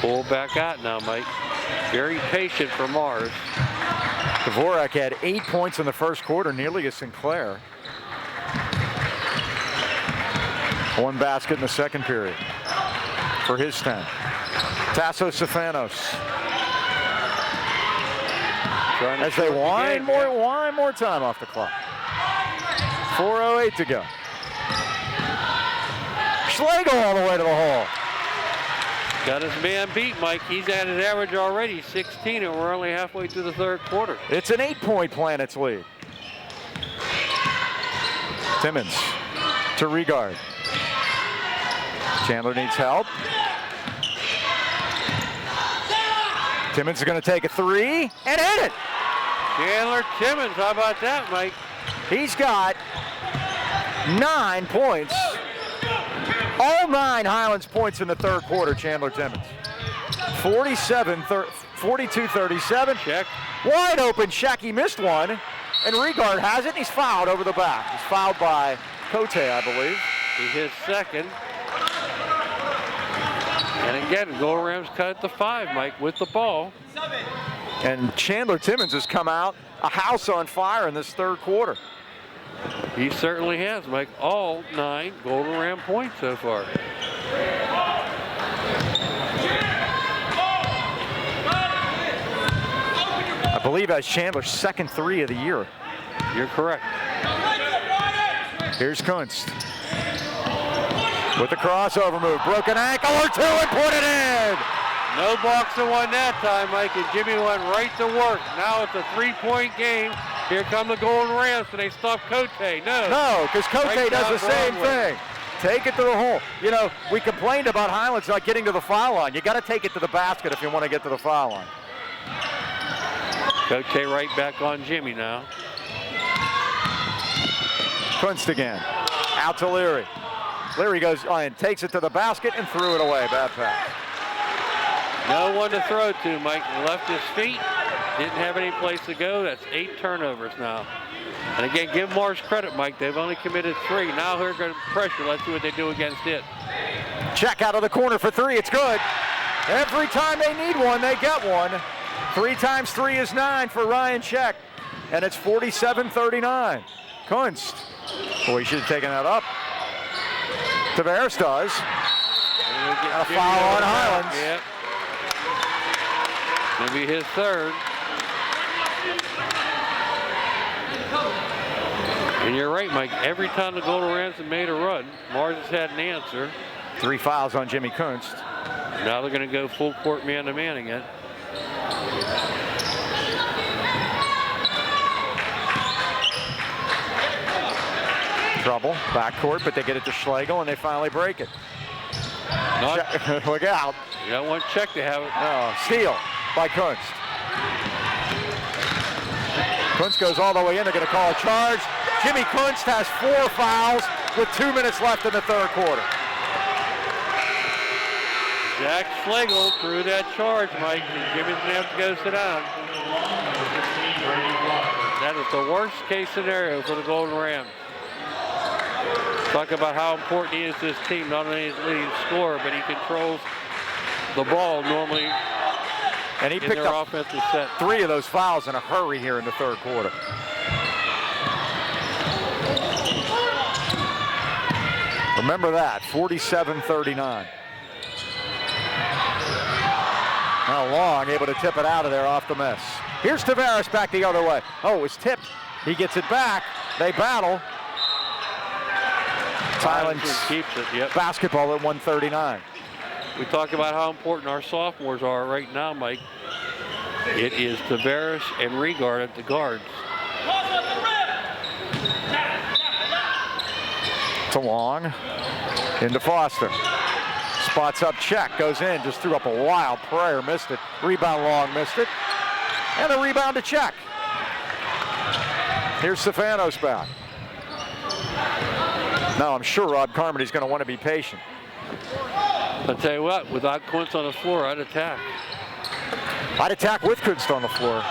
Pull back out now, Mike. Very patient for Mars. Dvorak had 8 points in the first quarter, nearly as Sinclair. 1 basket in the second period for his 10. Tasso Stefanos. As they wind more time off the clock. 4:08 to go. Schlegel all the way to the hole. Got his man beat, Mike. He's at his average already, 16, and we're only halfway through the third quarter. It's an 8-point Planets lead. Timmons to Regard. Chandler needs help. Timmons is going to take a 3 and hit it. Chandler Timmons, how about that, Mike? He's got 9 points. All 9 Highlands points in the third quarter, Chandler Timmons. 42-37. Check. Wide open, Shacky missed one. And Regard has it, and he's fouled over the back. He's fouled by Cote, I believe. He his second. And again, goal Rams cut it to 5, Mike, with the ball. And Chandler Timmons has come out a house on fire in this third quarter. He certainly has, Mike. All 9 Golden Ram points so far. I believe that's Chandler's second 3 of the year. You're correct. Here's Kunst. With the crossover move. Broken ankle or 2 and put it in! No boxing one that time, Mike, and Jimmy went right to work. Now it's a 3-point game. Here come the Golden Rams, and they stop Cote. No, because Cote right does the same thing. Take it to the hole. You know, we complained about Highlands not getting to the foul line. You got to take it to the basket if you want to get to the foul line. Cote right back on Jimmy now. Kunst again. Out to Leary. Leary goes and takes it to the basket and threw it away. Bad pass. No one to throw to, Mike. Left his feet. Didn't have any place to go. That's 8 turnovers now. And again, give Mars credit, Mike. They've only committed 3. Now they're going to pressure. Let's see what they do against it. Check out of the corner for 3. It's good. Every time they need one, they get one. 3 times 3 is 9 for Ryan Check. And it's 47-39. Kunst. Boy, he should have taken that up. Tavares does. And a foul on Highlands. Yep. Gonna be his 3rd. And you're right, Mike. Every time the Golden Rams have made a run, Mars has had an answer. 3 fouls on Jimmy Kunst. Now they're going to go full court man-to-man again. Trouble, backcourt, but they get it to Schlegel, and they finally break it. Look out. You don't want Check to have it. No, steal by Kunst. Kunst goes all the way in. They're going to call a charge. Jimmy Kunst has 4 fouls with 2 minutes left in the 3rd quarter. Jack Schlegel threw that charge, Mike, and Jimmy's going to have to go sit down. That is the worst case scenario for the Golden Rams. Talk about how important he is to this team. Not only is he leading scorer, but he controls the ball normally. And he picked up offensive set. 3 of those fouls in a hurry here in the 3rd quarter. Remember that, 47-39. Now Long able to tip it out of there off the miss. Here's Tavares back the other way. Oh, it was tipped. He gets it back. They battle. Highlands keeps it, yep. Basketball at 139. We talk about how important our sophomores are right now, Mike. It is Tavares and Regard at the guards. To Long. Into Foster. Spots up Check. Goes in. Just threw up a wild prayer. Missed it. Rebound Long. Missed it. And a rebound to Check. Here's Stefanos back. Now I'm sure Rob Carmody's going to want to be patient. I'll tell you what, without Kunst on the floor, I'd attack. I'd attack with Kunst on the floor.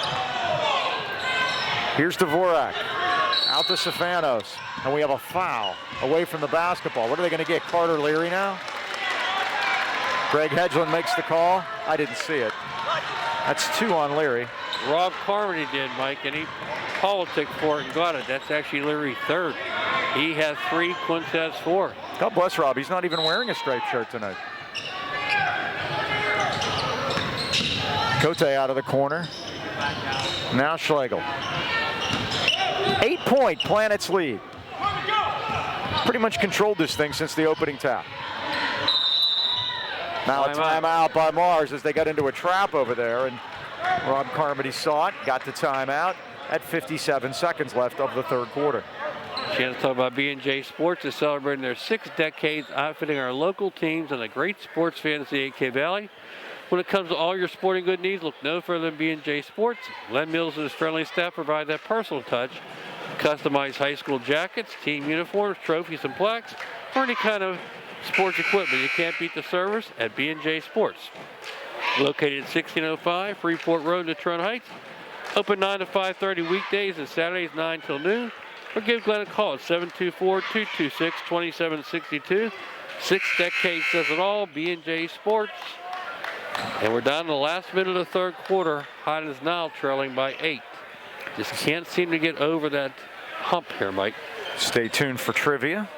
Here's Dvorak. Out to Stefanos. And we have a foul away from the basketball. What are they going to get? Carter Leary now? Greg Hedgeland makes the call. I didn't see it. That's 2 on Leary. Rob Carmody did, Mike, and he politicked for it and got it. That's actually Leary's 3rd. He has 3, Kunst has 4. God bless Rob. He's not even wearing a striped shirt tonight. Cote out of the corner. Now Schlegel. 8-point Planet's lead. Pretty much controlled this thing since the opening tap. Now a timeout by Mars as they got into a trap over there, and Rob Carmody saw it, got the timeout at 57 seconds left of the 3rd quarter. Chance to talk about B&J Sports is celebrating their 6 decades outfitting our local teams and a great sports fan in the AK Valley. When it comes to all your sporting good needs, look no further than B&J Sports. Len Mills and his friendly staff provide that personal touch. Customized high school jackets, team uniforms, trophies, and plaques, or any kind of sports equipment. You can't beat the service at B&J Sports. Located at 1605 Freeport Road, Detroit Heights. Open 9 to 5:30 weekdays and Saturdays 9 till noon. Or give Glenn a call at 724-226-2762. 6 decades says it all, B&J Sports. And we're down to the last minute of the 3rd quarter. Highlands now trailing by 8. Just can't seem to get over that hump here, Mike. Stay tuned for trivia.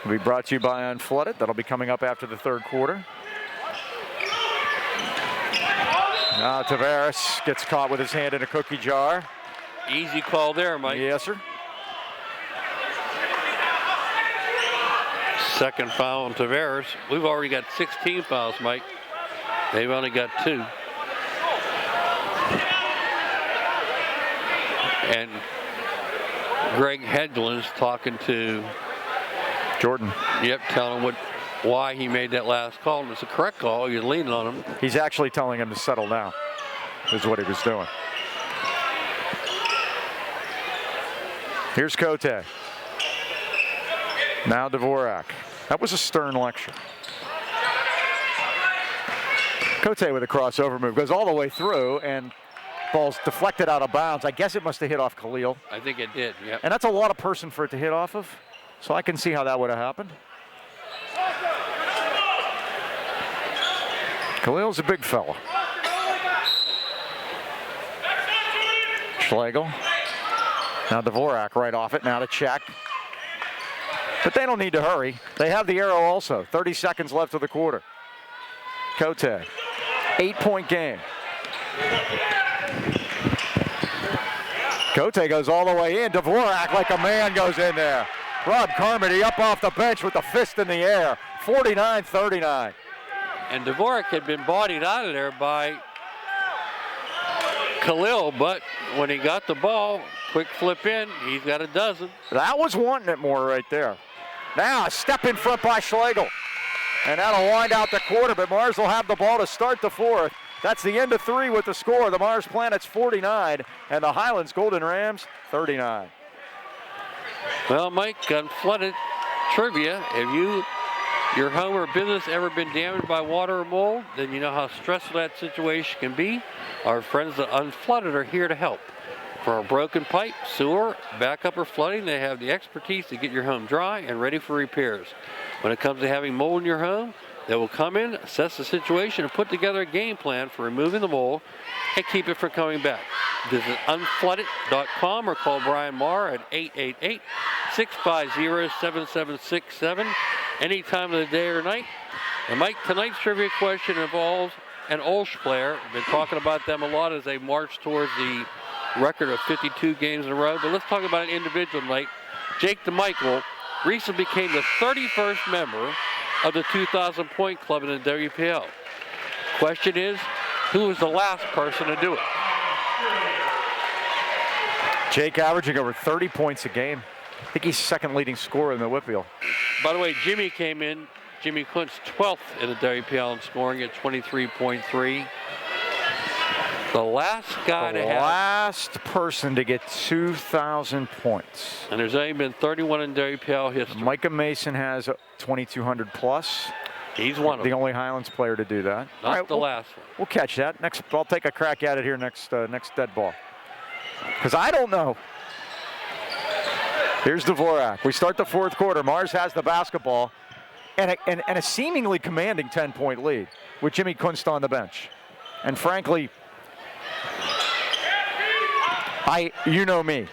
It'll be brought to you by Unflooded. That'll be coming up after the 3rd quarter. Now Tavares gets caught with his hand in a cookie jar. Easy call there, Mike. Yes, sir. Second foul on Tavares. We've already got 16 fouls, Mike. They've only got 2. And Greg Hedlund's talking to Jordan. Yep, telling him why he made that last call. And it's a correct call. You're leaning on him. He's actually telling him to settle down, is what he was doing. Here's Cote. Now Dvorak. That was a stern lecture. Cote with a crossover move. Goes all the way through, and ball's deflected out of bounds. I guess it must have hit off Khalil. I think it did, yep. And that's a lot of person for it to hit off of. So I can see how that would have happened. Khalil's a big fella. Schlegel. Now Dvorak right off it. Now to check. But they don't need to hurry. They have the arrow also. 30 seconds left of the quarter. Cote. 8-point game. Cote goes all the way in. Dvorak like a man goes in there. Rod Carmody up off the bench with the fist in the air. 49-39. And Dvorak had been bodied out of there by Khalil, but when he got the ball, quick flip in, he's got a dozen. That was wanting it more right there. Now a step in front by Schlegel. And that'll wind out the quarter, but Mars will have the ball to start the fourth. That's the end of 3 with the score. The Mars Planets 49 and the Highlands Golden Rams 39. Well, Mike, unflooded trivia. Have your home or business ever been damaged by water or mold? Then you know how stressful that situation can be. Our friends at Unflooded are here to help. For a broken pipe, sewer, backup, or flooding, they have the expertise to get your home dry and ready for repairs. When it comes to having mold in your home, they will come in, assess the situation, and put together a game plan for removing the mold and keep it from coming back. Visit unflooded.com or call Brian Marr at 888-650-7767 any time of the day or night. And Mike, tonight's trivia question involves an Ulsh player. We've been talking about them a lot as they march towards the record of 52 games in a row. But let's talk about an individual tonight. Jake DeMichael recently became the 31st member of the 2,000 point club in the WPL. Question is, who was the last person to do it? Jake averaging over 30 points a game. I think he's second leading scorer in the Whitfield. By the way, Jimmy came in. Jimmy Kuntz 12th in the WPL in scoring at 23.3. The last guy to have. The last person to get 2,000 points. And there's only been 31 in WPL history. Micah Mason has 2,200 plus. He's one of them. The only Highlands player to do that. Not right, the last one. We'll catch that. Next, I'll take a crack at it here next dead ball. Because I don't know. Here's Dvorak. We start the fourth quarter. Mars has the basketball and a seemingly commanding 10-point lead with Jimmy Kunst on the bench. And frankly, you know me.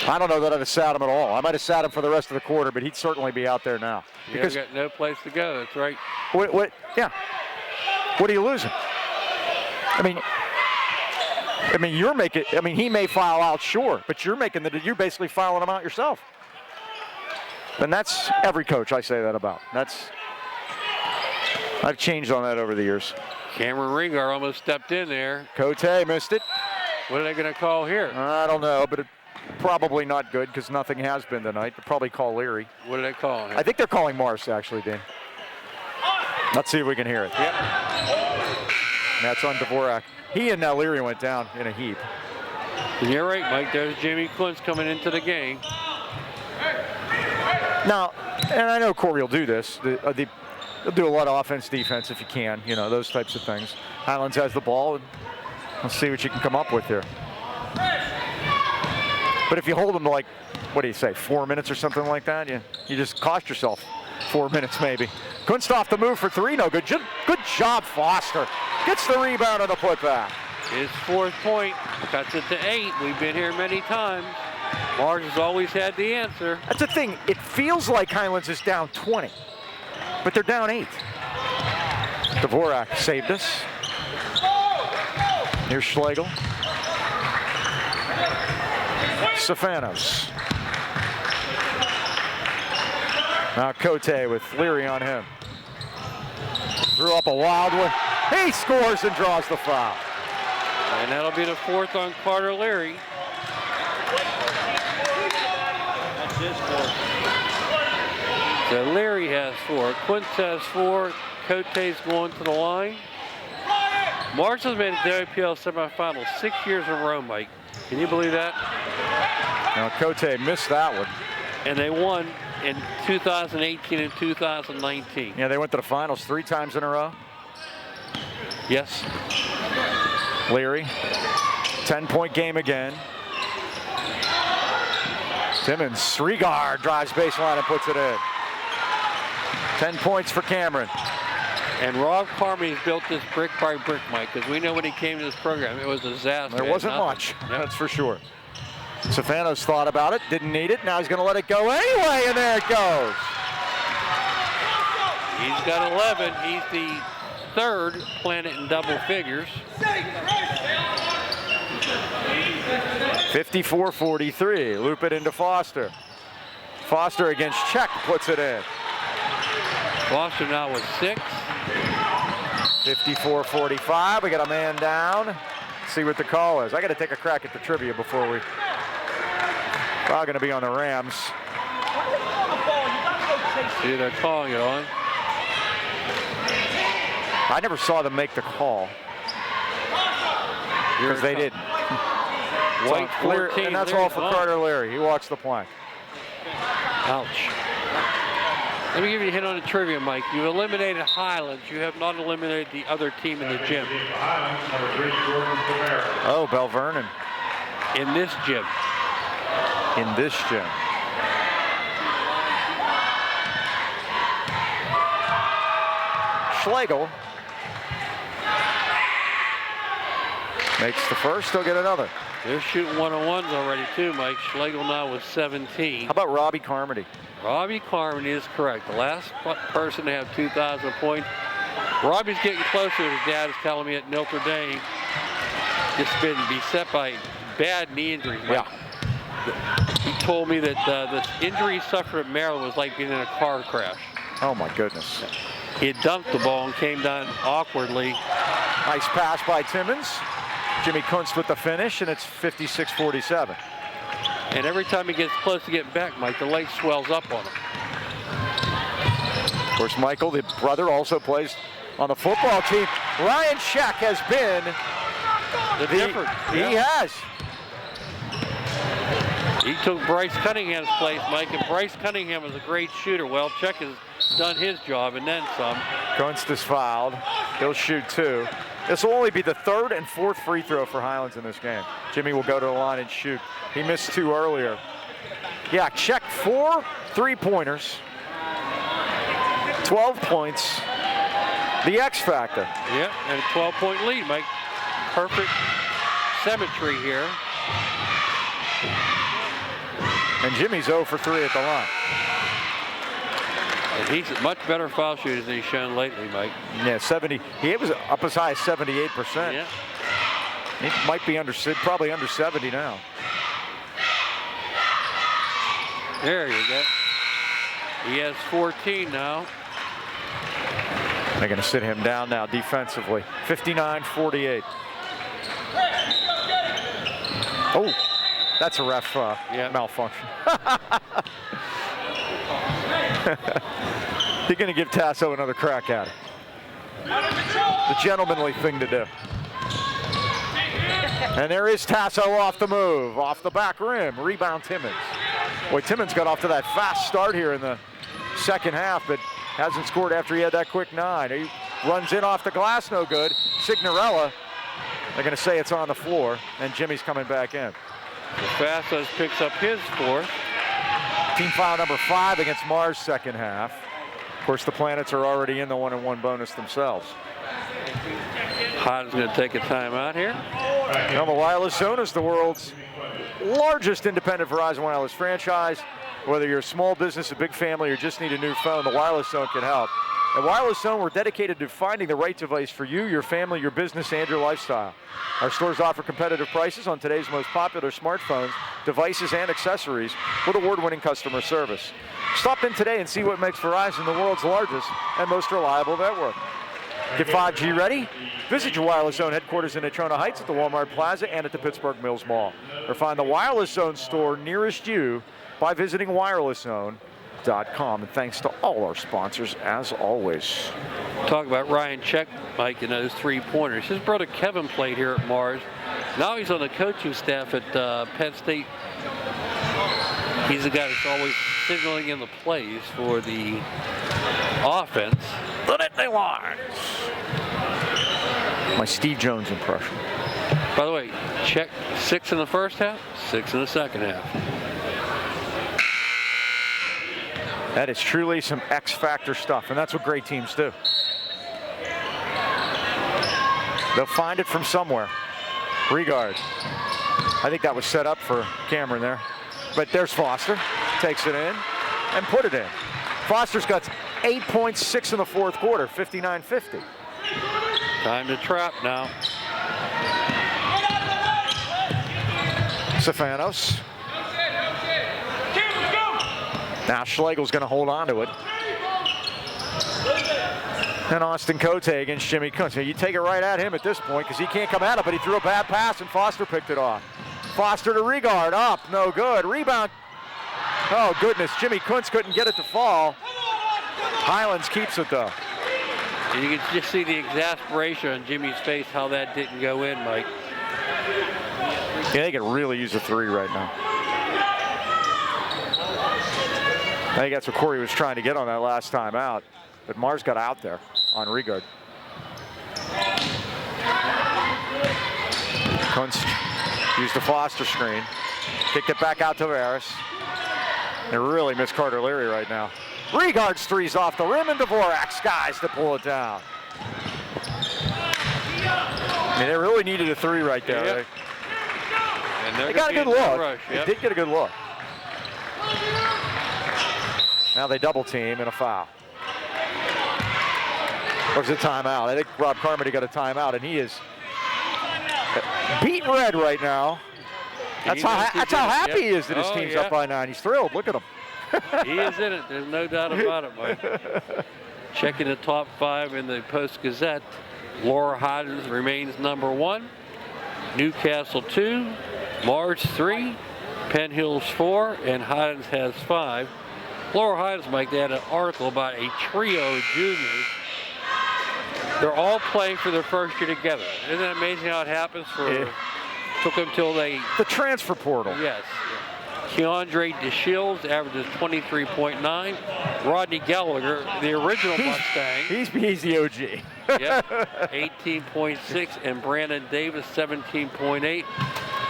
I don't know that I'd have sat him at all. I might have sat him for the rest of the quarter, but he'd certainly be out there now. Because got no place to go. That's right. Yeah. What are you losing? I mean, you're making. I mean, he may foul out, sure, but you're you're basically fouling him out yourself. And that's every coach I say that about. I've changed on that over the years. Cameron Ringar almost stepped in there. Cote missed it. What are they going to call here? I don't know, but probably not good because nothing has been tonight. They'll probably call Leary. What are they calling here? I think they're calling Mars, actually, Dean. Let's see if we can hear it. Yep. That's on Dvorak. He and Leary went down in a heap. You're right, Mike. There's Jimmy Kuntz coming into the game. Now, and I know Corey will do this. They'll do a lot of offense, defense if you can, those types of things. Highlands has the ball, and let's see what you can come up with here. But if you hold them to 4 minutes or something like that, you just cost yourself 4 minutes maybe. Kunst off the move for 3, no good. Good job, Foster. Gets the rebound on the putback. His fourth point, cuts it to 8. We've been here many times. Mars has always had the answer. That's the thing. It feels like Highlands is down 20, but they're down 8. Dvorak saved us. Here's Schlegel. Stefanos. Now Cote with Leary on him. Threw up a wild one. He scores and draws the foul. And that'll be the 4th on Carter Leary. So Leary has 4. Quince has 4. Cote's going to the line. Marshall's made the WPL semifinals 6 years in a row, Mike. Can you believe that? Now Cote missed that one. And they won in 2018 and 2019. Yeah, they went to the finals 3 times in a row. Yes. Leary, 10-point game again. Timmons, Sreegar drives baseline and puts it in. 10 points for Cameron. And Rob Carmey's built this brick by brick, Mike, because we know when he came to this program, it was a disaster. There wasn't much, that's for sure. Stefanos thought about it, didn't need it. Now he's going to let it go anyway, and there it goes. He's got 11. He's the 3rd Planet in double figures. 54-43. Loop it into Foster. Foster against Czech puts it in. Foster now with 6. 54-45. We got a man down. Let's see what the call is. I got to take a crack at the trivia before we. Probably going to be on the Rams. See, they're calling it on. I never saw them make the call because they didn't. White 14, and that's all for Carter Leary. He walks the plank. Ouch. Let me give you a hint on the trivia, Mike. You eliminated Highlands. You have not eliminated the other team in the gym. Oh, Belvernon. In this gym. In this gym. Schlegel makes the first, he'll get another. They're shooting one-on-ones already too, Mike. Schlegel now with 17. How about Robbie Carmody? Robbie Carmody is correct. The last person to have 2,000 points. Robbie's getting closer, his dad is telling me, at Notre Dame. Just been beset by bad knee injuries, Mike. Yeah. He told me that the injury he suffered at Maryland was like being in a car crash. Oh my goodness. He had dunked the ball and came down awkwardly. Nice pass by Timmons. Jimmy Kunst with the finish, and it's 56-47. And every time he gets close to getting back, Mike, the lake swells up on him. Of course, Michael, the brother, also plays on the football team. Ryan Scheck has been the difference. He has. He took Bryce Cunningham's place, Mike, and Bryce Cunningham is a great shooter. Well, Scheck has done his job and then some. Kunst is fouled. He'll shoot 2. This will only be the 3rd and 4th free throw for Highlands in this game. Jimmy will go to the line and shoot. He missed 2 earlier. Yeah, Scheck 4 3-pointers, 12 points. The X factor. Yeah, and a 12-point lead, Mike. Perfect symmetry here. And Jimmy's 0 for 3 at the line. And he's a much better foul shooter than he's shown lately, Mike. Yeah, 70. He was up as high as 78%. Yeah. He might be probably under 70 now. There you go. He has 14 now. They're going to sit him down now defensively. 59-48. Oh, that's a ref malfunction. He's going to give Tasso another crack at it. The gentlemanly thing to do. And there is Tasso off the move, off the back rim. Rebound Timmons. Boy, Timmons got off to that fast start here in the second half, but hasn't scored after he had that quick 9. He runs in off the glass, no good. Signorella, they're going to say it's on the floor, and Jimmy's coming back in. Fastos picks up his 4th. Team foul number 5 against Mars second half. Of course, the Planets are already in the 1-on-1 bonus themselves. Hod's going to take a timeout here. Now, the Wireless Zone is the world's largest independent Verizon Wireless franchise. Whether you're a small business, a big family, or just need a new phone, the Wireless Zone can help. At Wireless Zone, we're dedicated to finding the right device for you, your family, your business, and your lifestyle. Our stores offer competitive prices on today's most popular smartphones, devices, and accessories with award-winning customer service. Stop in today and see what makes Verizon the world's largest and most reliable network. Get 5G ready? Visit your Wireless Zone headquarters in Choma Heights at the Walmart Plaza and at the Pittsburgh Mills Mall. Or find the Wireless Zone store nearest you by visiting wirelesszone.com. And thanks to all our sponsors, as always. Talk about Ryan Check, Mike, and those three-pointers. His brother Kevin played here at Mars. Now he's on the coaching staff at Penn State. He's the guy that's always signaling in the plays for the offense. The Nittany Lions. My Steve Jones impression. By the way, Check 6 in the first half, 6 in the second half. That is truly some X-factor stuff, and that's what great teams do. They'll find it from somewhere. Regard. I think that was set up for Cameron there. But there's Foster. Takes it in and put it in. Foster's got 8.6 in the fourth quarter, 59-50. Time to trap now. Stefanos. Now Schlegel's going to hold on to it. And Austin Cote against Jimmy Kuntz. You take it right at him at this point because he can't come at it, but he threw a bad pass and Foster picked it off. Foster to Regard, up, no good. Rebound. Oh goodness, Jimmy Kuntz couldn't get it to fall. Highlands keeps it though. You can just see the exasperation on Jimmy's face how that didn't go in, Mike. Yeah, they could really use a three right now. I think that's what Corey was trying to get on that last time out. But Mars got out there on Regard. Kunst used the Foster screen. Kicked it back out to Varys. They really miss Carter Leary right now. Regard's three's off the rim and Dvorak's guys to pull it down. I mean, they really needed a three right there. Yep. They got a good look. Rush, yep. They did get a good look. Now they double team and a foul. Or was it timeout? I think Rob Carmody got a timeout, and he is beat red right now. That's how happy he is that his team's up by 9. He's thrilled. Look at him. He is in it. There's no doubt about it, Mike. Checking the top 5 in the Post-Gazette. Laura Highlands remains number 1. Newcastle 2. Mars 3. Penn Hills 4. And Highlands has 5. Laura Highlands, Mike, they had an article about a trio of juniors. They're all playing for their first year together. Isn't it amazing how it happens? Took them till they... The transfer portal. Yes. Keandre DeShields averages 23.9. Rodney Gallagher, the original Mustang. He's the OG. Yep, 18.6. And Brandon Davis, 17.8.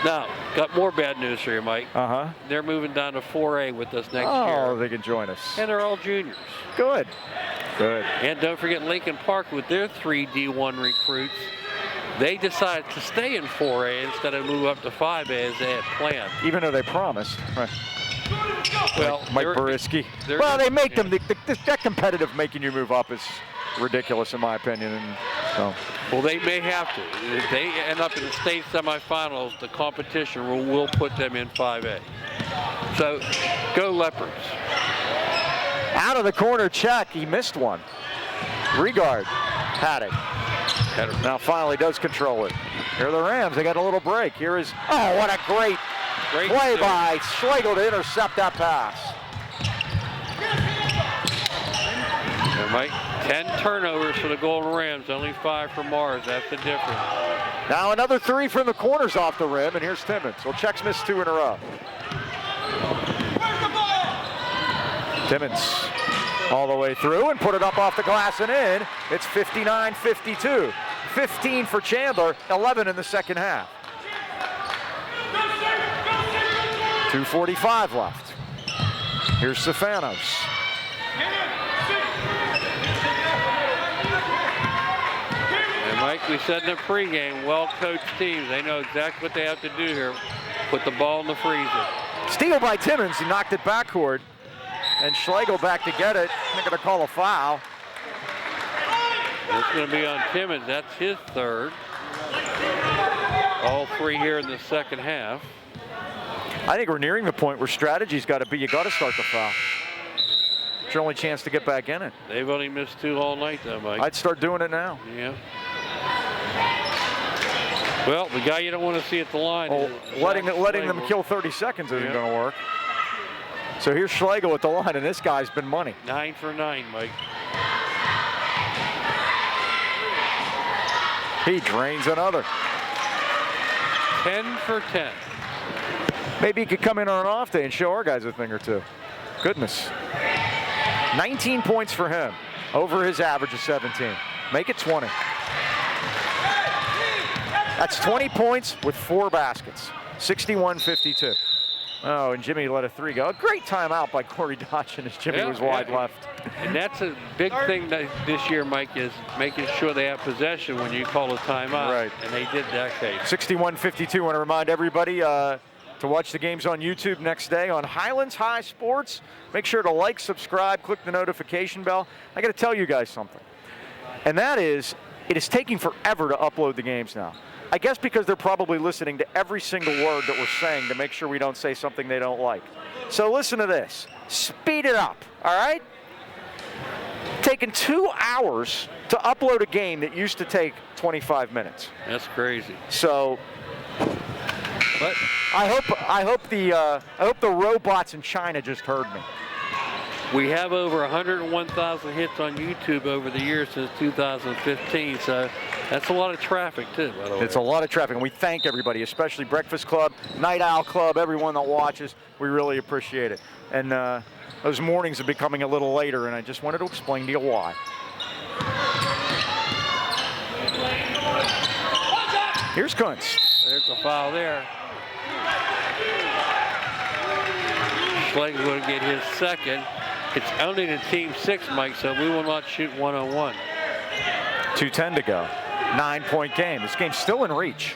Now, got more bad news for you, Mike. They're moving down to 4A with us next year. Oh, they can join us. And they're all juniors. Good. Good. And don't forget Lincoln Park with their 3 D1 recruits. They decided to stay in 4A instead of move up to 5A as they had planned. Even though they promised. Right. Well, Mike Boriski. Well, they make them, that competitive making you move up is ridiculous in my opinion. And so. Well, they may have to. If they end up in the state semifinals, the competition will put them in 5A. So, go Leopards. Out of the corner check, he missed one. Regard had it. Now finally does control it. Here are the Rams, they got a little break. Here is, oh, what a great play by Schlegel to intercept that pass. And Mike, 10 turnovers for the Golden Rams, only 5 for Mars. That's the difference. Now another 3 from the corners off the rim, and here's Timmons. Well, Check's missed 2 in a row. Timmons all the way through and put it up off the glass and in. It's 59-52. 15 for Chandler, 11 in the second half. 2:45 left. Here's Stefanos. And Mike, we said in the pregame, well-coached teams, they know exactly what they have to do here. Put the ball in the freezer. Steal by Timmons, he knocked it backcourt. And Schlegel back to get it. They're going to call a foul. It's going to be on Timmons. That's his third. All three here in the second half. I think we're nearing the point where strategy's got to be you got to start the foul. It's your only chance to get back in it. They've only missed 2 all night, though, Mike. I'd start doing it now. Yeah. Well, the guy you don't want to see at the line. Well, letting them kill 30 seconds isn't going to work. So here's Schlegel at the line, and this guy's been money. 9 for 9, Mike. He drains another. 10 for 10. Maybe he could come in on an off day and show our guys a thing or two. Goodness. 19 points for him, over his average of 17. Make it 20. That's 20 points with 4 baskets. 61-52. Oh, and Jimmy let a 3 go. A great timeout by Corey Dodson as Jimmy was wide left. And that's a big thing this year, Mike, is making sure they have possession when you call a timeout. Right. And they did that case. 61-52. I want to remind everybody to watch the games on YouTube next day on Highlands High Sports. Make sure to like, subscribe, click the notification bell. I got to tell you guys something. And that is, it is taking forever to upload the games now. I guess because they're probably listening to every single word that we're saying to make sure we don't say something they don't like. So listen to this. Speed it up, all right? Taking 2 hours to upload a game that used to take 25 minutes. That's crazy. So but I hope the robots in China just heard me. we have over 101,000 hits on YouTube over the years since 2015, so that's a lot of traffic too, by the way. It's a lot of traffic, and we thank everybody, especially Breakfast Club, Night Owl Club, everyone that watches. We really appreciate it. And those mornings are becoming a little later, and I just wanted to explain to you why. Here's Kuntz. There's a foul there. Schlegel will get his second. It's only the team 6, Mike, so we will not shoot 101. 2:10 to go. 9-point game. This game's still in reach.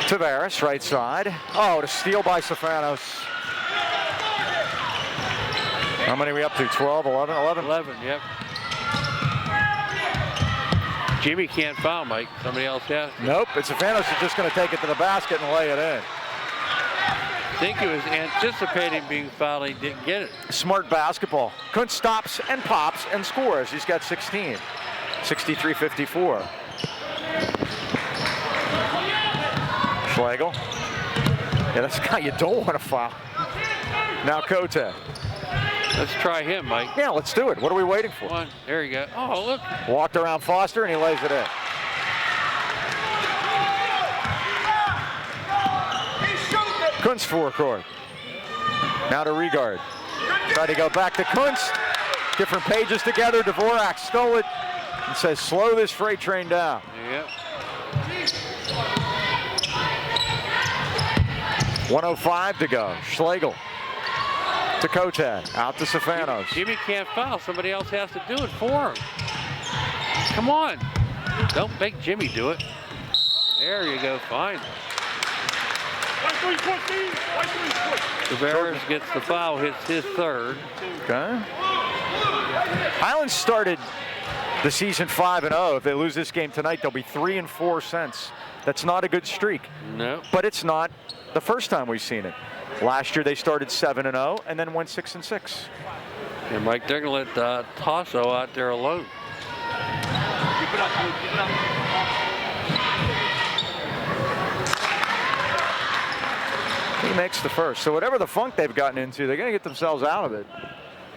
Tavares, right side. Oh, the steal by Stefanos. How many are we up to? 12, 11, 11? 11, yep. Jimmy can't foul, Mike. Somebody else has to. Nope, it's Stefanos is just going to take it to the basket and lay it in. I think he was anticipating being fouled. He didn't get it. Smart basketball. Kuntz stops and pops and scores. He's got 16. 63-54. Schlegel. Yeah, that's the guy you don't want to foul. Now Kote. Let's try him, Mike. Yeah, let's do it. What are we waiting for? Come on. There you go. Oh, look. Walked around Foster and he lays it in. Kuntz forecourt. Now to Regard. Tried to go back to Kuntz. Different pages together. Dvorak stole it and says, slow this freight train down. Yep. 1:05 to go. Schlegel to Kotak. Out to Stefanos. Jimmy can't foul. Somebody else has to do it for him. Come on. Don't make Jimmy do it. There you go. Fine. Tavares gets the foul, hits his third. Okay. Highlands started the season 5-0. If they lose this game tonight, they'll be 3-4 since. That's not a good streak. No. But it's not the first time we've seen it. Last year they started 7-0 and then went 6-6. And Mike, they're going to let Tasso out there alone. He makes the first. So whatever the funk they've gotten into, they're going to get themselves out of it.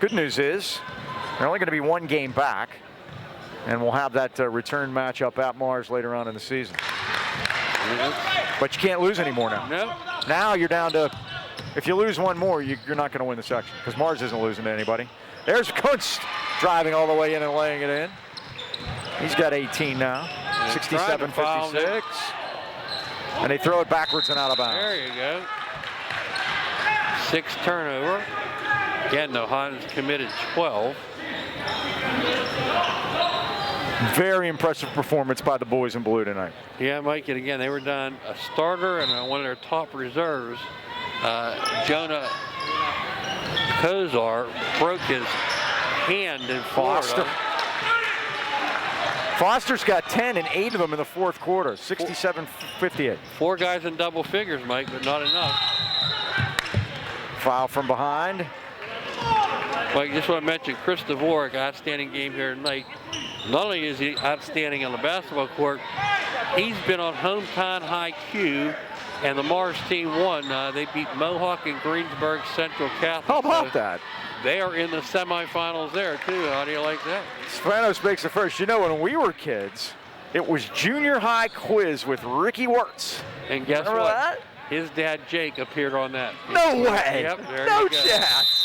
Good news is they're only going to be 1 game back, and we'll have that return matchup at Mars later on in the season. But you can't lose anymore now. No. Now you're down to, if you lose 1 more, you're not going to win the section because Mars isn't losing to anybody. There's Kuntz driving all the way in and laying it in. He's got 18 now. 67-56. And they throw it backwards and out of bounds. There you go. 6 turnover. Again, the Highlands committed 12. Very impressive performance by the boys in blue tonight. Yeah, Mike, and again, they were down a starter and one of their top reserves Jonah Kozar broke his hand in Florida. Foster's got 10 and 8 of them in the fourth quarter, 67-58. 4 guys in double figures, Mike, but not enough. Foul from behind. Well, I just want to mention Chris Dvorak, outstanding game here tonight. Not only is he outstanding on the basketball court, he's been on hometown high Q, and the Mars team won. They beat Mohawk and Greensburg Central Catholic. How about that? They are in the semifinals there, too. How do you like that? Spanos makes it first. You know, when we were kids, it was junior high quiz with Ricky Wirtz. And guess Remember what? that? His dad, Jake, appeared on that. No way. Yep, there No you go. chance.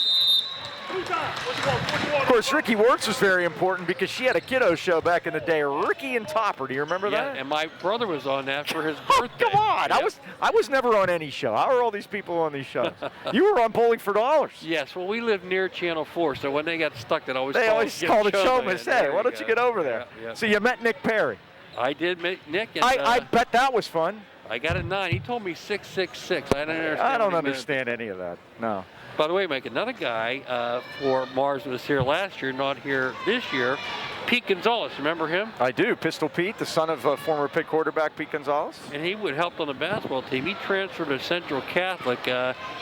Of course, Ricky Wirtz was very important because she had a kiddo show back in the day, Ricky and Topper. Do you remember that? And my brother was on that for his Oh, birthday. come on. Yep. I was never on any show. How are all these people on these shows? You were on Bowling for Dollars. Yes, well, we live near Channel 4, so when they got stuck, they always called it Choma. Hey, why don't you get over there? Yeah. So you met Nick Perry. I did meet Nick. And, I bet that was fun. I got a 9. He told me 666. I don't understand. I don't what he meant. understand any of that. No. By the way, Mike, another guy for Mars was here last year, not here this year. Pete Gonzalez, remember him? I do. Pistol Pete, the son of former Pitt quarterback Pete Gonzalez. And he would help on the basketball team. He transferred to Central Catholic.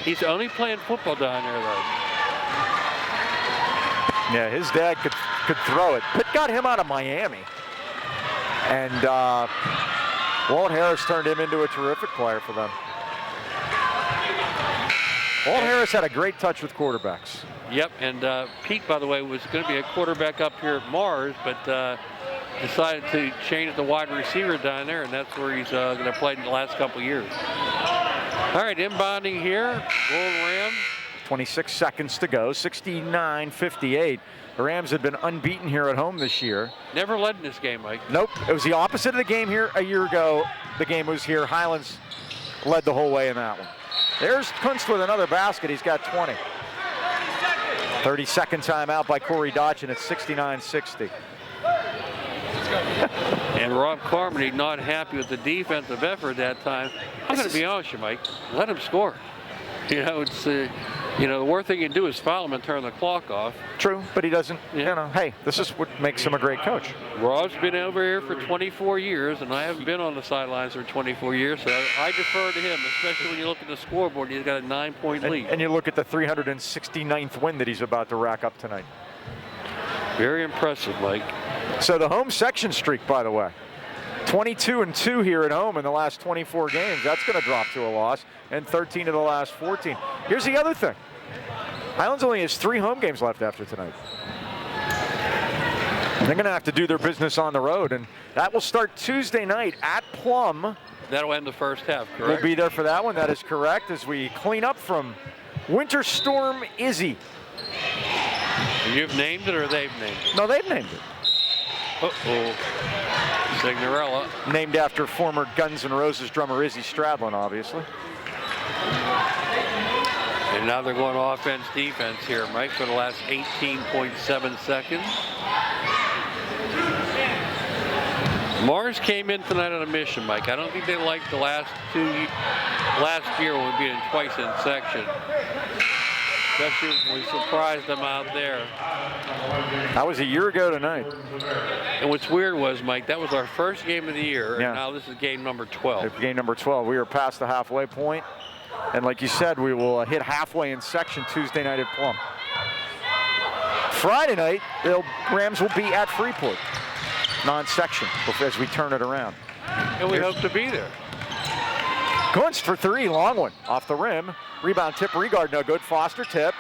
He's only playing football down there, though. Yeah, his dad could throw it. Pitt got him out of Miami. And Walt Harris turned him into a terrific player for them. Walt Harris had a great touch with quarterbacks. Yep, and Pete, by the way, was going to be a quarterback up here at Mars, but decided to change the wide receiver down there, and that's where he's going to play in the last couple of years. All right, inbounding here, Golden Rams. 26 seconds to go, 69-58. The Rams had been unbeaten here at home this year. Never led in this game, Mike. Nope, it was the opposite of the game here a year ago. The game was here. Highlands led the whole way in that one. There's Kunst with another basket. He's got 20. 30-second timeout by Corey Dodgen at 69-60. And Rob Carmody not happy with the defensive effort that time. I'm going to be honest with you, Mike. Let him score. You know, it's the worst thing you can do is foul him and turn the clock off. True, but he doesn't. Yeah. You know, hey, this is what makes him a great coach. Rob's been over here for 24 years, and I haven't been on the sidelines for 24 years, so I defer to him, especially when you look at the scoreboard. He's got a 9-point lead. And you look at the 369th win that he's about to rack up tonight. Very impressive, Mike. So the home section streak, by the way, 22-2 here at home in the last 24 games. That's going to drop to a loss, and 13 of the last 14. Here's the other thing. Highlands only has 3 home games left after tonight. They're going to have to do their business on the road, and that will start Tuesday night at Plum. That'll end the first half, correct? We'll be there for that one. That is correct, as we clean up from Winter Storm Izzy. You've named it, or they've named it? No, they've named it. Uh-oh. Signorella. Named after former Guns N' Roses drummer Izzy Stradlin, obviously. And now they're going offense, defense here, Mike, for the last 18.7 seconds. Mars came in tonight on a mission, Mike. I don't think they liked the last year when we beat them twice in section. Especially when we surprised them out there. That was a year ago tonight. And what's weird was, Mike, that was our first game of the year, Yeah. and now this is game number 12. Game number 12. We are past the halfway point. And like you said, we will hit halfway in section Tuesday night at Plum. Friday night, the Rams will be at Freeport, non-section, as we turn it around. And we hope to be there. Kunst for 3, long one, off the rim. Rebound tip, regard, no good. Foster tip.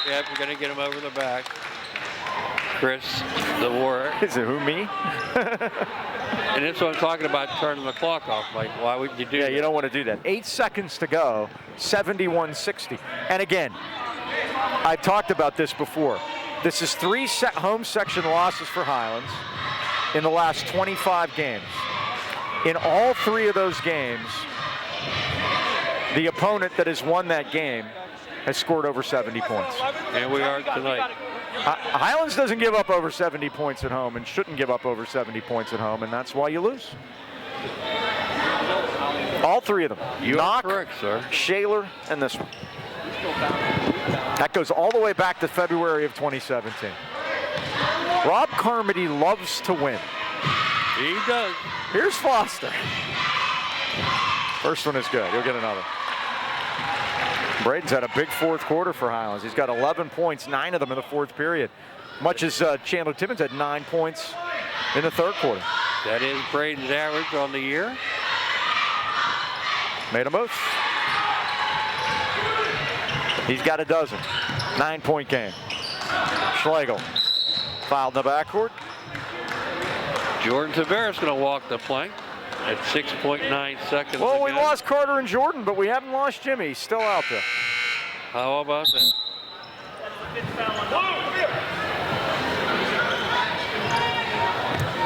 Yeah, we're going to get him over the back. Chris, the warrior. Is it who, me? And that's what I'm talking about, turning the clock off, Mike. Why would you do that? Yeah, you don't want to do that. 8 seconds to go, 71-60. And again, I've talked about this before. This is 3 home section losses for Highlands in the last 25 games. In all 3 of those games, the opponent that has won that game has scored over 70 points. Here we are tonight. Highlands doesn't give up over 70 points at home and shouldn't give up over 70 points at home, and that's why you lose. All three of them. You Knock, are correct, sir. Shaler, and this one. That goes all the way back to February of 2017. Rob Carmody loves to win. He does. Here's Foster. First one is good. He'll get another. Braden's had a big fourth quarter for Highlands. He's got 11 points, 9 of them in the fourth period. Much as Chandler Timmons had 9 points in the third quarter. That is Braden's average on the year. Made a move. He's got a dozen. 9-point game. Schlegel fouled in the backcourt. Jordan Tavares going to walk the plank at 6.9 seconds. Well, we again. lost Carter and Jordan, but we haven't lost Jimmy. He's still out there. How about that?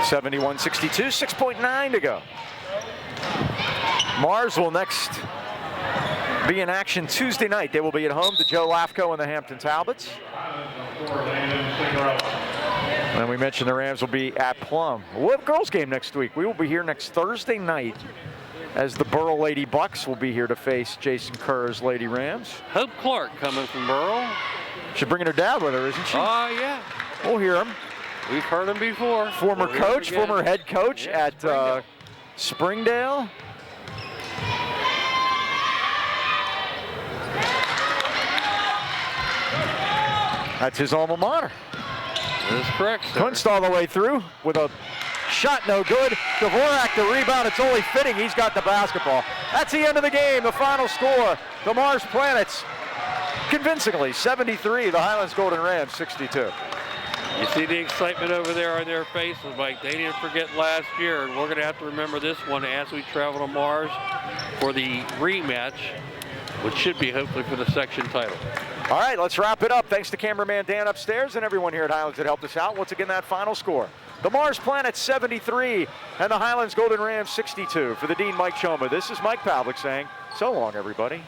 (71-62), 6.9 to go. Mars will next be in action Tuesday night. They will be at home to Joe Lafko and the Hampton Talbots. And we mentioned the Rams will be at Plum. We'll have a girls game next week. We will be here next Thursday night as the Burl Lady Bucks will be here to face Jason Kerr's Lady Rams. Hope Clark coming from Burl. She's bringing her dad with her, isn't she? Oh, yeah. We'll hear him. We've heard him before. Former coach, former head coach at Springdale. That's his alma mater. That is correct, sir. Kunst all the way through with a shot no good. Dvorak the rebound. It's only fitting he's got the basketball. That's the end of the game. The final score. The Mars Planets convincingly 73. The Highlands Golden Rams 62. You see the excitement over there on their faces, Mike. They didn't forget last year, and we're going to have to remember this one as we travel to Mars for the rematch, which should be hopefully for the section title. All right, let's wrap it up. Thanks to cameraman Dan upstairs and everyone here at Highlands that helped us out. Once again, that final score. The Mars Planets 73 and the Highlands Golden Rams 62. For the Dean, Mike Choma, this is Mike Pavlik saying so long, everybody.